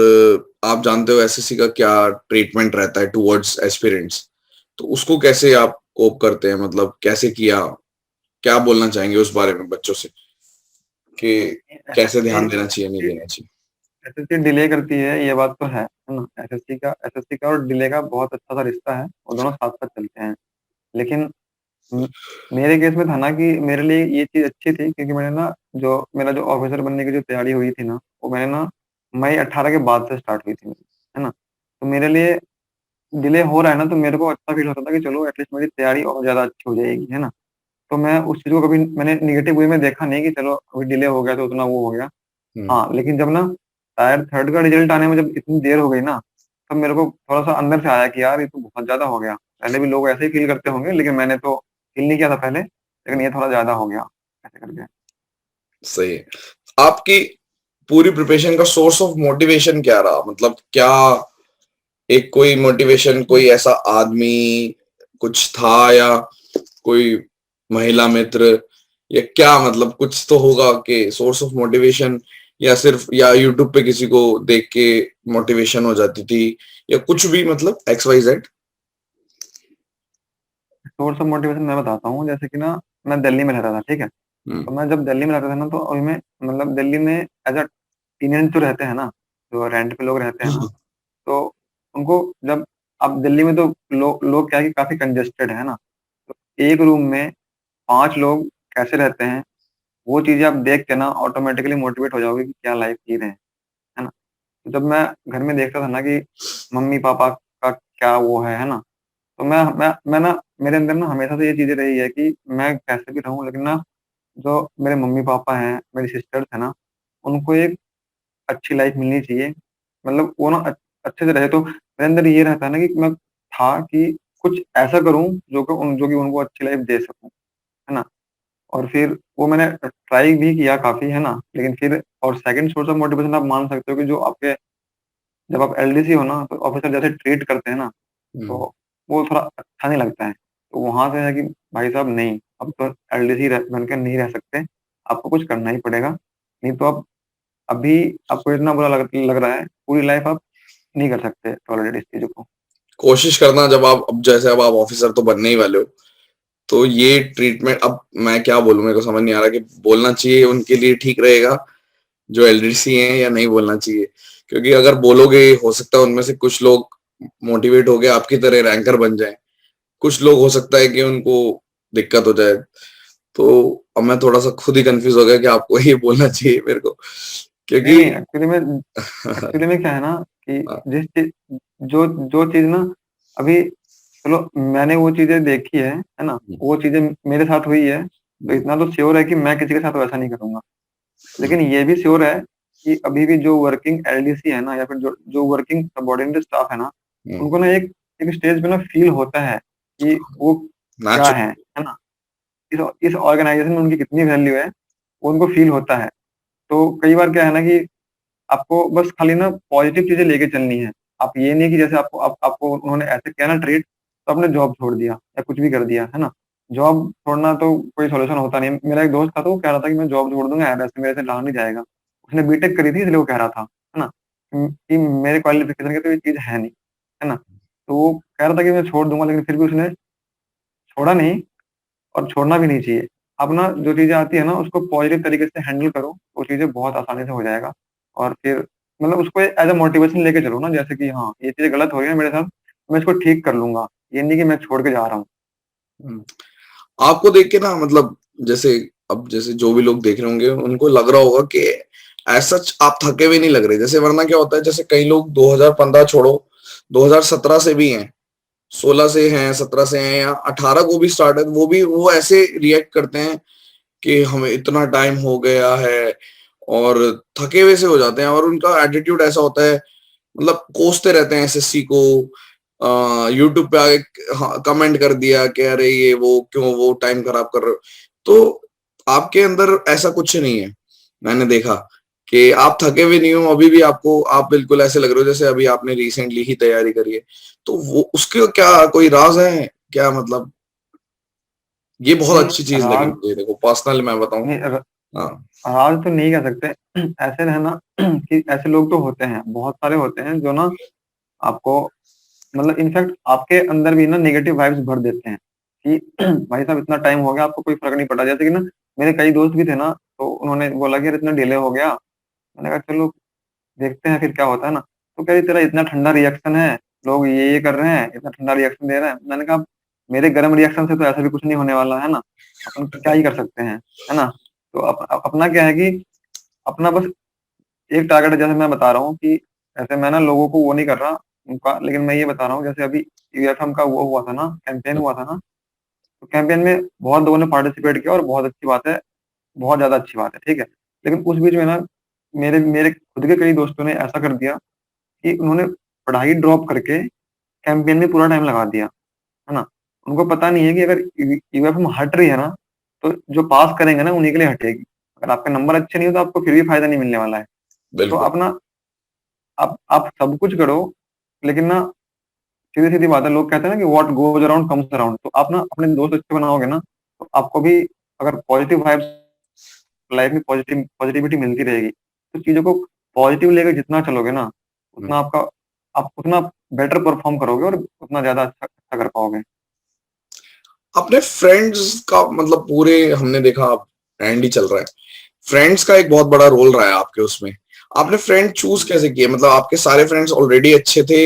A: आप जानते हो एसएससी का क्या ट्रीटमेंट रहता है टुवर्ड्स एस्पिरेंट्स, तो उसको कैसे आप कोप करते हैं, मतलब कैसे किया, क्या बोलना चाहेंगे उस बारे में बच्चों से कि कैसे
B: एसएससी
A: ध्यान देना चाहिए, नहीं देना चाहिए?
B: एसएससी डिले करती है, ये बात तो है ना? एसएससी का और डिले का बहुत अच्छा-सा रिश्ता है, वो दोनों साथ-साथ चलते हैं। लेकिन उम, मेरे केस में था ना कि मेरे लिए ये चीज़ अच्छी थी क्योंकि मैंने ना जो मेरा जो ऑफ़िसर बनने की जो तैयारी हुई थी ना, वो मैंने ना मई 18 के बाद से स्टार्ट हुई थी मेरी, है ना? तो मेरे लिए डिले हो रहा है ना, तो मेरे को अच्छा फ़ील होता था कि चलो एटलीस्ट मेरी तैयारी और ज़्यादा अच्छी हो जाएगी, है ना? तो मैं उस चीज़ को कभी मैंने नेगेटिव वे में देखा नहीं कि चलो अभी डिले हो गया तो उतना वो हो गया।
A: हुँ,
B: हाँ, लेकिन जब ना टायर 3rd का रिज़ल्ट आने में जब इतनी देर हो गई ना, तब मेरे को थोड़ा-सा अंदर से आया कि यार ये तो बहुत ज़्यादा हो गया। पहले भी लोग ऐसे ही फ़ील करते होंगे, लेकिन मैंने तो फ़ील नहीं किया था पहले, लेकिन
A: हुँ,
B: ये थोड़ा ज़्यादा हो गया, ऐसे करके।
A: सही है। आपकी पूरी प्रिपरेशन का सोर्स ऑफ मोटिवेशन क्या रहा? मतलब क्या एक कोई मोटिवेशन, कोई ऐसा आदमी कुछ था, या कोई महिला मित्र, या क्या, मतलब कुछ तो होगा कि सोर्स ऑफ मोटिवेशन, या सिर्फ या यूट्यूब पे किसी को देख के मोटिवेशन हो जाती थी, या कुछ भी, मतलब X Y Z?
B: Source of motivation मैं बताता हूँ, जैसे कि ना मैं दिल्ली में रहता था, ठीक है?
A: हुँ,
B: तो मैं जब दिल्ली में रहता था ना, तो अभी मैं मतलब दिल्ली में एज़ अ टीनेज जो रहते हैं ना, जो रेंट पे लोग रहते हैं ना, तो उनको जब अब दिल्ली में तो लोग क्या है कि काफ़ी कंजेस्टेड है ना? तो एक रूम में 5 लोग कैसे रहते हैं, वो चीज़ें आप देख के ना ऑटोमैटिकली मोटिवेट हो जाओगे कि क्या लाइफ़ जी रहे हैं, है ना? तो जब मैं घर में देखता था ना कि मम्मी-पापा का क्या वो है ना? तो मैं ना मेरे अंदर ना हमेशा से ये चीज़ें रही है कि मैं कैसे भी रहूँ, लेकिन ना जो मेरे मम्मी-पापा हैं, मेरी सिस्टर्स हैं ना, उनको एक अच्छी लाइफ़ मिलनी चाहिए। मतलब वो ना अच्छे से रहे, तो मेरे अंदर ये रहता है ना कि मैं था कि कुछ ऐसा करूँ जो कि उनको अच्छी लाइफ़ दे सकूँ, है ना? और फिर वो मैंने ट्राई भी किया काफ़ी, है ना? लेकिन फिर और सेकंड सोर्स ऑफ मोटिवेशन आप मान सकते हो कि जो आपके जब आप एलडीसी हो ना, तो ऑफ़िसर जैसे ट्रीट करते हैं ना, तो
A: हुँ।
B: वो थोड़ा अच्छा नहीं लगता है। तो वहाँ से है कि भाई साहब नहीं, अब तो एलडीसी बन के नहीं रह सकते, आपको कुछ करना ही पड़ेगा। नहीं तो आप अभी आपको इतना बुरा लग रहा है, पूरी लाइफ़ आप नहीं कर सकते टॉलरेट इस चीज़ों को।
A: कोशिश करना, जब आप अब जैसे अब आप ऑफिसर तो बनने ही वाले हो, तो ये ट्रीटमेंट, अब मैं क्या बोलूँ, मेरे को समझ नहीं आ रहा कि बोलना चाहिए उनके लिए ठीक रहेगा जो एलडीसी हैं, या नहीं बोलना चाहिए? क्योंकि अगर बोलोगे, हो सकता है उनमें से कुछ लोग मोटिवेट होके आपकी तरह रैंकर बन जाएँ, कुछ लोग हो सकता है कि उनको दिक्कत हो जाए। तो अब मैं थोड़ा-सा खुद ही कन्फ्यूज़ हो गया कि आपको ये बोलना चाहिए मेरे को,
B: नहीं,
A: क्योंकि
B: नहीं, एक्चुअली में क्या है ना कि
A: हाँ,
B: जिस चीज़ जो जो चीज़ ना अभी चलो मैंने वो चीज़ें देखी है ना?
A: हुँ,
B: वो चीज़ें मेरे साथ हुई है, तो
A: हुँ,
B: इतना तो श्योर है कि मैं किसी के साथ वैसा नहीं करूँगा।
A: हुँ,
B: लेकिन ये भी श्योर है कि अभी भी जो वर्किंग एलडीसी है ना, या फिर जो जो वर्किंग सबॉर्डिनेट स्टाफ है ना,
A: हुँ,
B: उनको ना एक एक स्टेज पे ना फ़ील होता है कि वो क्या
A: नेचुरल।
B: है ना? इस ऑर्गनाइज़ेशन में उनकी कितनी वैल्यू है, वो उनको फ़ील होता है। तो कई बार क्या है ना कि आपको बस खाली ना पॉज़िटिव चीज़ें लेके चलनी है। आप ये नहीं कि जैसे आपको उन्होंने ऐसे किया ना ट्रीट, तो आपने जॉब छोड़ दिया या कुछ भी कर दिया, है ना? जॉब छोड़ना तो कोई सॉल्यूशन होता नहीं है। मेरा एक दोस्त था, तो वो कह रहा था कि मैं जॉब छोड़ दूँगा यार, ऐसे मेरे से रहा नहीं जाएगा। उसने बीटेक करी थी, इसलिए वो कह रहा था, है ना? कि मेरे क्वालिफ़िकेशन की तो ये चीज़ है नहीं, है ना? तो वो कह रहा था कि मैं छोड़ दूँगा, लेकिन फिर भी उसने छोड़ा नहीं, और छोड़ना भी नहीं चाहिए। अब ना जो चीज़ें आती है ना, उसको पॉज़िटिव तरीके से हैंडल करो, वो चीज़ें बहुत आसानी से हो जाएगा। और फिर मतलब उसको एज़ अ मोटिवेशन लेके चलो ना, जैसे कि हाँ, ये चीज़ें गलत हो रही है मेरे साथ, मैं इसको ठीक कर लूँगा। ये नहीं कि मैं छोड़ के जा रहा हूँ।
A: हुँ। आपको देख के ना, मतलब जैसे अब जैसे जो भी लोग देख रहे होंगे, उनको लग रहा होगा कि एज़ सच आप थके हुए नहीं लग रहे। जैसे वरना क्या होता है, जैसे कई लोग 2015 छोड़ो, 2017 से भी हैं, 16 से हैं, 17 से हैं, या 18 को भी स्टार्ट है, वो ऐसे रिएक्ट करते हैं कि हमें इतना टाइम हो गया है, और थके हुए से हो जाते हैं, और उनका एटीट्यूड ऐसा होता है, मतलब कोसते रहते हैं एसएससी को, यूट्यूब पे आके कमेंट कर दिया कि अरे ये वो क्यों वो टाइम खराब कर रहे हो। तो आपके अंदर ऐसा कुछ नहीं है, मैंने देखा कि आप थके हुए नहीं हो, अभी भी आपको आप बिल्कुल ऐसे लग रहे हो जैसे अभी आपने रिसेंटली ही तैयारी करी है। तो वो उसके क्या कोई राज है क्या, मतलब ये बहुत
B: नहीं,
A: अच्छी चीज लगी
B: राग
A: मुझे, देखो पर्सनल मैं बताऊं।
B: नहीं,
A: हाँ।
B: राज तो नहीं कह सकते। ऐसे रहना कि ऐसे लोग तो होते हैं, बहुत सारे होते हैं जो ना आपको मतलब इनफैक्ट आपके अंदर भी ना नेगेटिव वाइब्स भर देते हैं कि भाई साहब इतना टाइम हो गया, आपको कोई फ़र्क नहीं पड़ा। जैसे कि ना मेरे कई दोस्त भी थे ना, तो उन्होंने बोला कि यार इतना डिले हो गया। मैंने कहा चलो देखते हैं फिर क्या होता है ना। तो कह रही तेरा इतना ठंडा रिएक्शन है, लोग ये कर रहे हैं, इतना ठंडा रिएक्शन दे रहे हैं। मैंने कहा मेरे गर्म रिएक्शन से तो ऐसा भी कुछ नहीं होने वाला है ना, अपन क्या ही कर सकते हैं, है ना? तो अपना क्या है कि अपना बस एक टारगेट है, जैसे मैं बता रहा हूँ कि ऐसे मैं ना लोगों को वो नहीं कर रहा उनका, लेकिन मैं ये बता रहा हूँ जैसे अभी यूएफएम का वो हुआ था ना, कैंपेन हुआ था ना, तो कैंपेन में बहुत लोगों ने पार्टिसिपेट किया और बहुत अच्छी बात है, बहुत ज़्यादा अच्छी बात है, ठीक है। लेकिन उस बीच में ना मेरे मेरे खुद के कई दोस्तों ने ऐसा कर दिया कि उन्होंने पढ़ाई ड्रॉप करके कैंपेन में पूरा टाइम लगा दिया, है ना? उनको पता नहीं है कि अगर ईवीएफएम हट रही है ना, तो जो पास करेंगे ना उन्हीं के लिए हटेगी। अगर आपके नंबर अच्छे नहीं हो तो आपको फिर भी फ़ायदा नहीं मिलने वाला है। तो
A: बिल्कुल।
B: अपना आप सब कुछ करो, लेकिन ना सीधी-सीधी बात है, लोग कहते हैं ना कि what goes around comes around. तो आप ना अपने दोस्त अच्छे बनाओगे ना, तो आपको भी अगर पॉजिटिव वाइब्स लाइफ में पॉजिटिविटी मिलती रहेगी। तो चीज़ों को पॉजिटिव लेके जितना चलोगे ना,
A: हुँ।
B: उतना आप उतना बेटर परफ़ॉर्म करोगे और उतना ज़्यादा अच्छा अच्छा कर पाओगे।
A: अपने फ्रेंड्स का मतलब पूरे हमने देखा ट्रेंड ही चल रहा है। फ्रेंड्स का एक बहुत बड़ा रोल रहा है आपके उसमें। आपने फ्रेंड चूज़ कैसे किए? मतलब आपके सारे फ्रेंड्स ऑलरेडी अच्छे थे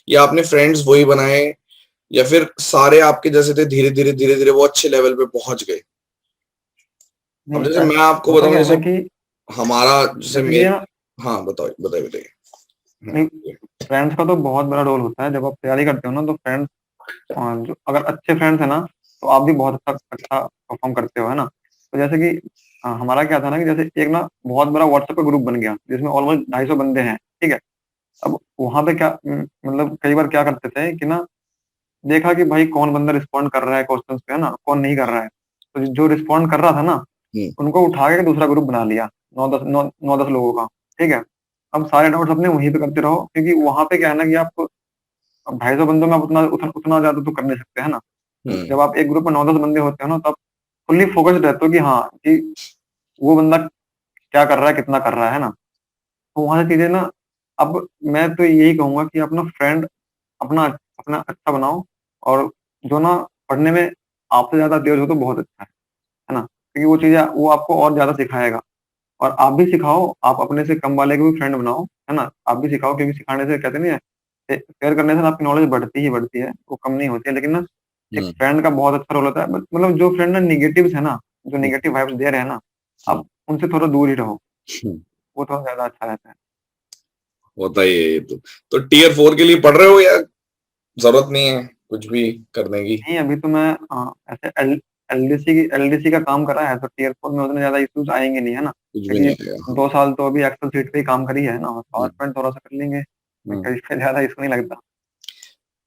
A: या आपने फ्रेंड्स वही बनाए या फिर सारे आपके जैसे थे धीरे-धीरे, धीरे-धीरे वो अच्छे लेवल पे पहुँच गए? अब
B: नहीं
A: जैसे मैं आपको
B: होता
A: बताऊँ
B: क्या है
A: जैसे
B: ना कि
A: हमारा जैसे
B: जैसे कि
A: मेरे
B: ना
A: हाँ, बताइए, बताइए।
B: नहीं,
A: हुँ,
B: फ्रेंड्स का तो बहुत बड़ा रोल होता है। जब आप तैयारी करते हो ना तो फ्रेंड्स जो अगर अच्छे फ्रेंड्स हैं ना, तो आप भी बहुत अच्छा अच्छा परफ़ॉर्म करते हो, है ना? तो जैसे कि हमारा क्या था ना कि जैसे एक ना बहुत बड़ा व्हाट्सएप का ग्रुप बन गया, जिसमें ऑलमोस्ट 250 बंदे हैं, ठीक है? अब वहाँ पे क्या मतलब कई बार क्या करते थे कि ना देखा कि भाई कौन बंदा रिस्पॉन्ड कर रहा है क्वेश्चंस पे, है ना? कौन नहीं कर रहा है। तो जो रिस्पॉन्ड कर रहा था ना,
A: हुँ,
B: उनको उठा के दूसरा ग्रुप बना लिया, 9-10 लोगों का, ठीक है? अब सारे डाउट्स अपने वहीं पे करते रहो क्योंकि वहाँ पे क्या है ना कि आप अब 250 बंदों में आप उतना ज़्यादा तो कर नहीं सकते, है ना?
A: हुँ,
B: जब आप एक ग्रुप में 9-10 बंदे होते हो ना, तो आप फुल्ली फ़ोकस्ड रहते हो कि हाँ, कि वो बंदा क्या कर रहा है, कितना कर रहा है ना? तो वहाँ से चीज़ें ना अब मैं तो यही कहूँगा कि अपना फ्रेंड अपना अपना अच्छा बनाओ और जो ना पढ़ने में आपसे ज़्यादा तेज़ हो तो बहुत अच्छा है ना? क्योंकि वो चीज़ें वो आपको और ज़्यादा सिखाएगा और आप भी सिखाओ, आप अपने से कम वाले को भी फ्रेंड बनाओ, है ना? आप भी सिखाओ क्योंकि सिखाने से कहते नहीं है, शेयर करने से ना आपकी नॉलेज बढ़ती ही बढ़ती है, वो कम नहीं होती है। लेकिन ना एक
A: हुँ,
B: फ्रेंड का बहुत अच्छा रोल होता है मतलब जो फ्रेंड ना नेगेटिव्स है ना, जो
A: हुँ,
B: नेगेटिव वाइब्स दे रहे हैं ना,
A: हुँ,
B: आप उनसे थोड़ा दूर ही रहो,
A: हुँ।
B: वो थोड़ा ज़्यादा अच्छा रहता है।
A: होता ही है ये तो। तो टियर 4 के लिए पढ़ रहे हो या ज़रूरत नहीं है कुछ भी करने की?
B: नहीं, अभी तो मैं ऐसे एलडीसी का काम कर रहा है, तो टियर 4 में उतने ज़्यादा इश्यूज़ आएँगे नहीं, है ना?
A: कुछ भी नहीं
B: क्योंकि
A: आएगा। हाँ।
B: 2 साल तो अभी एक्सेल शीट पे ही काम करी है ना, और
A: हुँ,
B: पावर पॉइंट थोड़ा-सा कर लेंगे,
A: हुँ।
B: कहीं पे ज़्यादा इश्यू नहीं लगता।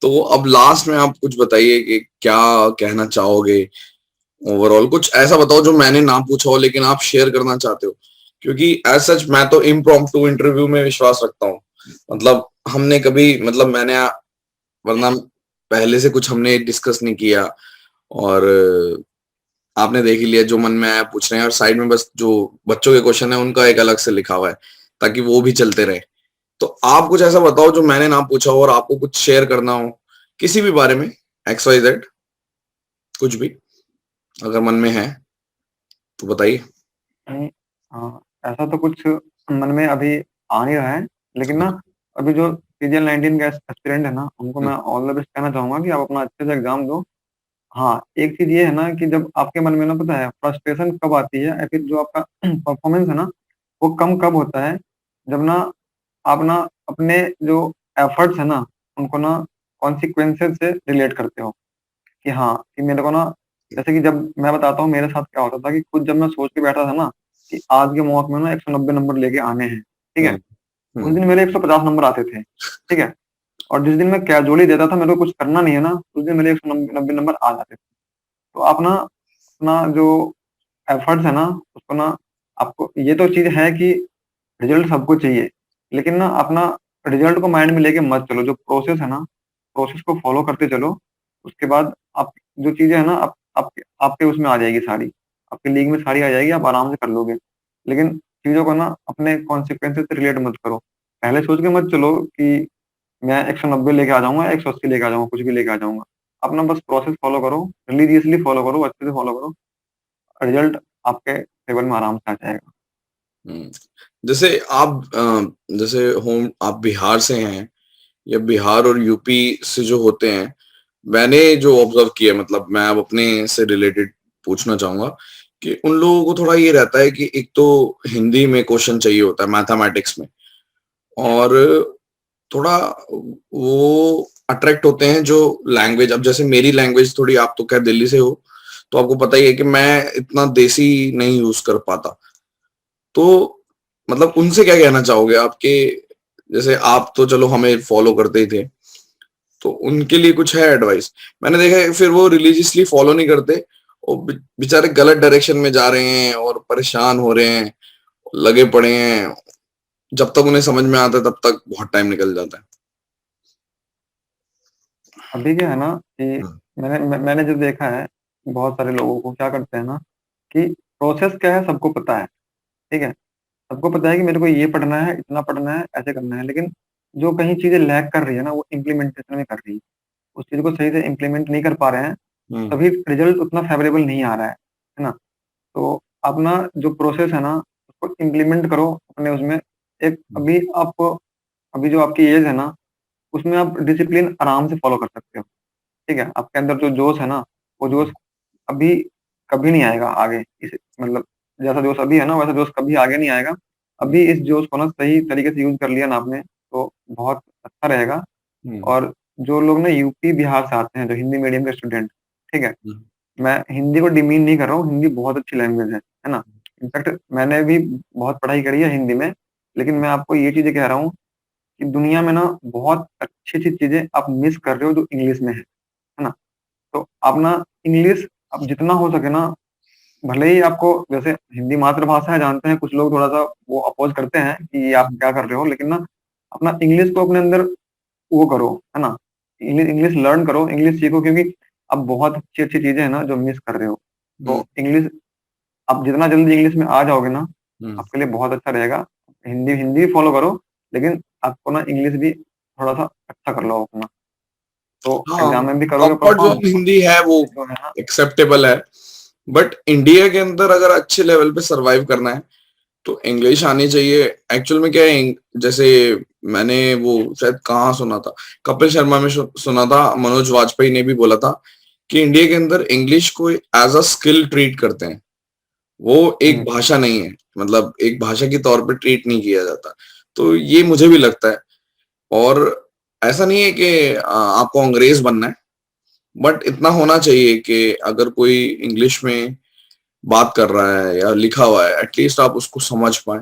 A: तो अब लास्ट में आप कुछ बताइए कि क्या कहना चाहोगे? ओवरऑल कुछ ऐसा बताओ जो मैंने ना पूछा हो लेकिन आप शेयर करना चाहते हो? क्योंकि एज़ सच मैं तो इम्प्रॉम्प्टू इंटरव्यू में विश्वास रखता हूँ। मतलब हमने कभी मतलब मैंने वरना पहले से कुछ हमने डिस्कस नहीं किया और आपने देख ही लिया जो मन में आया पूछ रहे हैं और साइड में बस जो बच्चों के क्वेश्चन है उनका एक अलग से लिखा हुआ है ताकि वो भी चलते रहे। तो आप कुछ ऐसा बताओ जो मैंने ना पूछा हो और आपको कुछ शेयर करना हो, किसी भी बारे में एक्स वाई जेड कुछ भी अगर मन में है तो बताइए?
B: नहीं ऐसा तो कुछ मन में अभी आ नहीं रहा है, लेकिन ना अभी जो सीजीएल 19 के एस्पिरेंट है ना, उनको
A: हुँ,
B: मैं ऑल द बेस्ट कहना चाहूँगा कि आप अपना अच्छे से एग्ज़ाम दो। हाँ, एक चीज़ ये है ना कि जब आपके मन में ना पता है फ्रस्ट्रेशन कब आती है या फिर जो आपका परफॉर्मेंस है ना, वो कम कब होता है, जब ना आप ना अपने जो एफर्ट्स है ना, उनको ना कॉन्सिक्वेंसेस से रिलेट करते हो कि हाँ, कि मेरे को ना जैसे कि जब मैं बताता हूँ मेरे साथ क्या होता था कि खुद जब मैं सोच के बैठा था ना कि आज के मॉक में ना 190 नंबर लेके आने हैं, ठीक है?
A: हुँ,
B: उस
A: हुँ,
B: दिन मेरे 150 नंबर आते थे, ठीक है? और जिस दिन मैं कैजुअली देता था मेरे को कुछ करना नहीं है ना, उस दिन मेरे 190 नंबर आ जाते थे। तो आप ना अपना जो एफर्ट्स है ना, उसको ना आपको ये तो चीज़ है कि रिज़ल्ट सबको चाहिए, लेकिन ना अपना रिज़ल्ट को माइंड में लेके मत चलो, जो प्रोसेस है ना, प्रोसेस को फ़ॉलो करते चलो, उसके बाद आप जो चीज़ें हैं ना आपके आपके उसमें आ जाएगी सारी, आपकी लीग में सारी आ जाएगी, आप आराम से कर लोगे। लेकिन चीज़ों को ना अपने कॉन्सिक्वेंसेस से रिलेट मत करो। पहले सोच के मत चलो कि मैं 190 लेके आ जाऊँगा, 180 लेके आ जाऊँगा, कुछ भी लेके आ जाऊँगा। अपना बस प्रोसेस फ़ॉलो करो, रिलीजियसली फ़ॉलो करो, अच्छे से फ़ॉलो करो, रिज़ल्ट आपके फ़ेवर में आराम से आ जाएगा।
A: हुँ। जैसे आप जैसे होम आप बिहार से हैं या बिहार और यूपी से जो होते हैं, मैंने जो ऑब्ज़र्व किया मतलब मैं अब अपने से रिलेटेड पूछना चाहूँगा कि उन लोगों को थोड़ा ये रहता है कि एक तो हिंदी में क्वेश्चन चाहिए होता है मैथमेटिक्स में और थोड़ा वो अट्रैक्ट होते हैं जो लैंग्वेज अब जैसे मेरी लैंग्वेज थोड़ी आप तो खैर दिल्ली से हो, तो आपको पता ही है कि मैं इतना देसी नहीं यूज कर पाता। तो मतलब उनसे क्या कहना चाहोगे आपके, जैसे आप तो चलो हमें फॉलो करते ही थे, तो उनके लिए कुछ है एडवाइस? मैंने देखा है फिर वो रिलीजियसली फॉलो नहीं करते और बेचारे गलत डायरेक्शन में जा रहे हैं और परेशान हो रहे हैं, लगे पड़े हैं। जब तक उन्हें समझ में आता है तब तक बहुत टाइम निकल जाता है।
B: अभी क्या है ना कि
A: हम्म।
B: मैंने जो देखा है, बहुत सारे लोगों को क्या करते हैं ना कि प्रोसेस क्या है सबको पता है, ठीक है? सबको पता है कि मेरे को ये पढ़ना है, इतना पढ़ना है, ऐसे करना है, लेकिन जो कहीं चीज़ें लैग कर रही है ना, वो इम्प्लीमेंटेशन में कर रही है। उस चीज़ को सही से इम्प्लीमेंट नहीं कर पा रहे हैं,
A: हम्म।
B: तभी रिज़ल्ट उतना फ़ेवरेबल नहीं आ रहा है ना? तो अपना जो प्रोसेस है ना, उसको इम्प्लीमेंट करो अपने उसमें। एक अभी जो आपकी एज है ना, उसमें आप डिसिप्लिन आराम से फ़ॉलो कर सकते हो, ठीक है? आपके अंदर जो जोश है ना, वो जोश अभी कभी नहीं आएगा आगे, इस मतलब जैसा जोश अभी है ना, वैसा जोश कभी आगे नहीं आएगा। अभी इस जोश को ना सही तरीके से यूज़ कर लिया ना आपने, तो बहुत अच्छा रहेगा।
A: हम्म।
B: और जो लोग ना यूपी, बिहार से आते हैं, जो हिंदी मीडियम के स्टूडेंट, ठीक है?
A: हम्म।
B: मैं हिंदी को डिमीन नहीं कर रहा हूँ, हिंदी बहुत अच्छी लैंग्वेज है ना? इनफैक्ट मैंने भी बहुत पढ़ाई करी है हिंदी में, लेकिन मैं आपको ये चीज़ें कह रहा हूँ कि दुनिया में ना बहुत अच्छी-अच्छी चीज़ें आप मिस कर रहे हो जो इंग्लिश में है ना? तो आप ना इंग्लिश अब जितना हो सके ना, भले ही आपको जैसे हिंदी मातृभाषा है, जानते हैं कुछ लोग थोड़ा-सा वो अपोज़ करते हैं कि ये आप क्या कर रहे हो, लेकिन ना अपना इंग्लिश को अपने अंदर वो करो, है ना? इंग्लिश लर्न करो, इंग्लिश सीखो, क्योंकि अब बहुत अच्छी-अच्छी चीज़ें हैं ना जो मिस कर रहे हो।
A: हम्म।
B: तो इंग्लिश आप जितना जल्दी इंग्लिश में आ जाओगे ना,
A: हम्म।
B: आपके लिए बहुत अच्छा रहेगा। हिंदी हिंदी भी फ़ॉलो करो, लेकिन आपको ना इंग्लिश भी थोड़ा-सा अच्छा कर लो अपना, तो
A: हाँ,
B: एग्ज़ाम में भी करोगे
A: कंफर्ट
B: परफ़ॉर्म,
A: जोन हिंदी है वो
B: जो है ना।
A: एक्सेप्टेबल है, बट इंडिया के अंदर अगर अच्छे लेवल पे सरवाइव करना है तो इंग्लिश आनी चाहिए। एक्चुअल में क्या है, जैसे मैंने वो शायद कहाँ सुना था, कपिल शर्मा में सुना था, मनोज वाजपेयी ने भी बोला था कि इंडिया के अंदर इंग्लिश को एज अ स्किल ट्रीट करते हैं। वो एक
B: हुँ,
A: भाषा नहीं है, मतलब एक भाषा के तौर पे ट्रीट नहीं किया जाता। तो ये मुझे भी लगता है। और ऐसा नहीं है कि आपको अंग्रेज बनना है, बट इतना होना चाहिए कि अगर कोई इंग्लिश में बात कर रहा है या लिखा हुआ है, एटलीस्ट आप उसको समझ पाए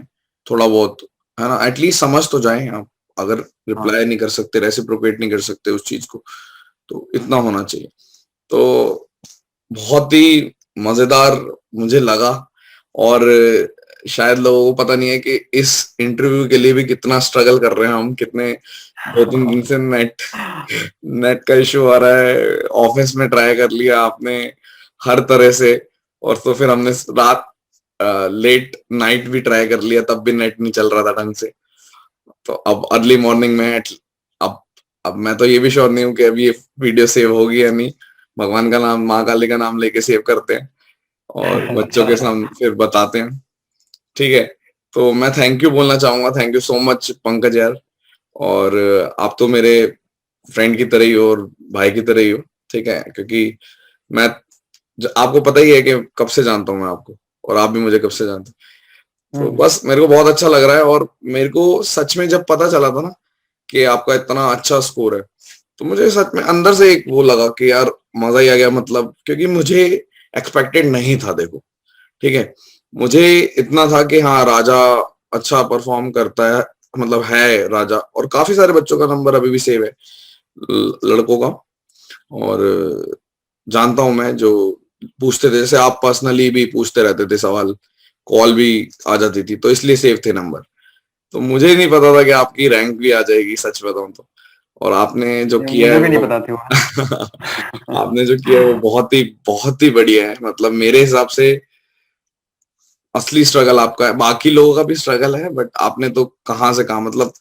A: थोड़ा बहुत, है ना? एटलीस्ट समझ तो जाए आप। अगर
B: हाँ,
A: रिप्लाई नहीं कर सकते, रेसिप्रोकेट नहीं कर सकते उस चीज को, तो इतना होना चाहिए। तो बहुत ही मजेदार मुझे लगा। और शायद लोगों को पता नहीं है कि इस इंटरव्यू के लिए भी कितना स्ट्रगल कर रहे हैं हम, कितने 2-3 दिन से नेट नेट का इशू आ रहा है, ऑफिस में ट्राई कर लिया आपने हर तरह से, और तो फिर हमने रात लेट नाइट भी ट्राई कर लिया, तब भी नेट नहीं चल रहा था ढंग से। तो अब अर्ली मॉर्निंग में अब अब मैं तो ये भी श्योर नहीं हूँ कि अब ये वीडियो सेव होगी या नहीं। भगवान का नाम, माँ काली का नाम लेके सेव करते हैं और बच्चों के
B: अच्छा।
A: सामने फिर बताते हैं। ठीक है, तो मैं थैंक यू बोलना चाहूंगा, thank you so much Pankaj यार। और आप तो मेरे फ्रेंड की तरह ही हो और भाई की तरह ही हो, ठीक है? क्योंकि मैं आपको पता ही है कि कब से जानता हूँ मैं आपको, और आप भी मुझे कब से जानते हो।
B: हुँ,
A: तो
B: हुँ,
A: बस मेरे को बहुत अच्छा लग रहा है, और मेरे को सच में जब पता चला था ना कि आपका इतना अच्छा स्कोर है, तो मुझे सच में अंदर से एक वो लगा कि यार मजा ही आ गया, मतलब क्योंकि मुझे एक्सपेक्टेड नहीं था। देखो, ठीक है, मुझे इतना था कि हाँ राजा अच्छा परफॉर्म करता है, मतलब है राजा, और काफी सारे बच्चों का नंबर अभी भी सेव है, लड़कों का। और जानता हूं मैं जो पूछते थे, जैसे आप पर्सनली भी पूछते रहते थे सवाल, कॉल भी आ जाती थी, तो इसलिए सेव थे नंबर। तो मुझे नहीं पता था कि आपकी रैंक भी आ जाएगी, सच बताऊं तो। और आपने जो
B: ये
A: किया है
B: मुझे भी नहीं
A: वो
B: पता थी वो।
A: आपने जो किया है वो बहुत ही बढ़िया है, मतलब मेरे हिसाब से असली स्ट्रगल आपका है। बाकी लोगों का भी स्ट्रगल है, बट आपने तो कहाँ से कहाँ, मतलब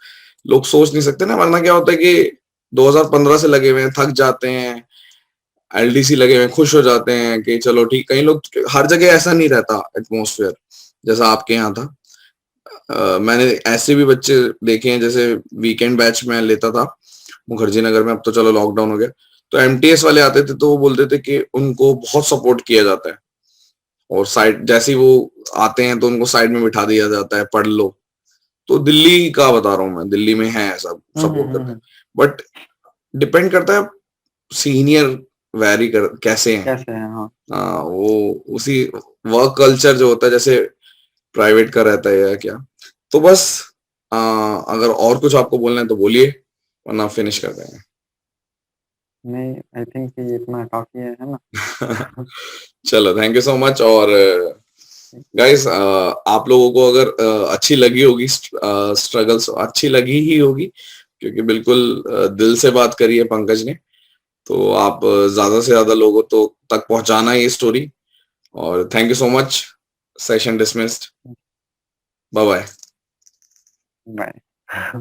A: लोग सोच नहीं सकते ना, वरना क्या होता है कि 2015 से लगे हुए हैं, थक जाते हैं, एलडीसी लगे हुए हैं, खुश हो जाते हैं कि चलो ठीक। कई लोग, हर जगह ऐसा नहीं रहता एटमोसफेयर जैसा आपके यहाँ था। मैंने ऐसे भी बच्चे देखे हैं, जैसे वीकेंड बैच में लेता था मुखर्जी नगर में, अब तो चलो लॉकडाउन हो गया। तो एमटीएस वाले आते थे तो वो बोलते थे कि उनको बहुत सपोर्ट किया जाता है, और साइड जैसे ही वो आते हैं तो उनको साइड में बिठा दिया जाता है, पढ़ लो। तो दिल्ली का बता रहा हूँ मैं, दिल्ली में है ऐसा
B: हुँ, हुँ,
A: सपोर्ट
B: हुँ,
A: करते हैं,
B: हुँ।
A: बट डिपेंड करता है सीनियर वैरी कर कैसे हैं।
B: कैसे हैं? हाँ।
A: हाँ, वो उसी वर्क कल्चर जो होता है जैसे प्राइवेट का रहता है या क्या। तो बस अगर और कुछ आपको बोलना है तो बोलिए, वरना फिनिश कर देंगे।
B: नहीं, आई थिंक कि इतना काफ़ी है ना?
A: चलो, थैंक यू सो मच। और गाइस, आप लोगों को अगर अच्छी लगी होगी, स्ट्रगल्स अच्छी लगी ही होगी, क्योंकि बिल्कुल दिल से बात करी है पंकज ने। तो आप ज्यादा से ज्यादा लोगों तो तक पहुंचाना ये स्टोरी। और thank you so much. Session dismissed. Bye bye.
B: Bye.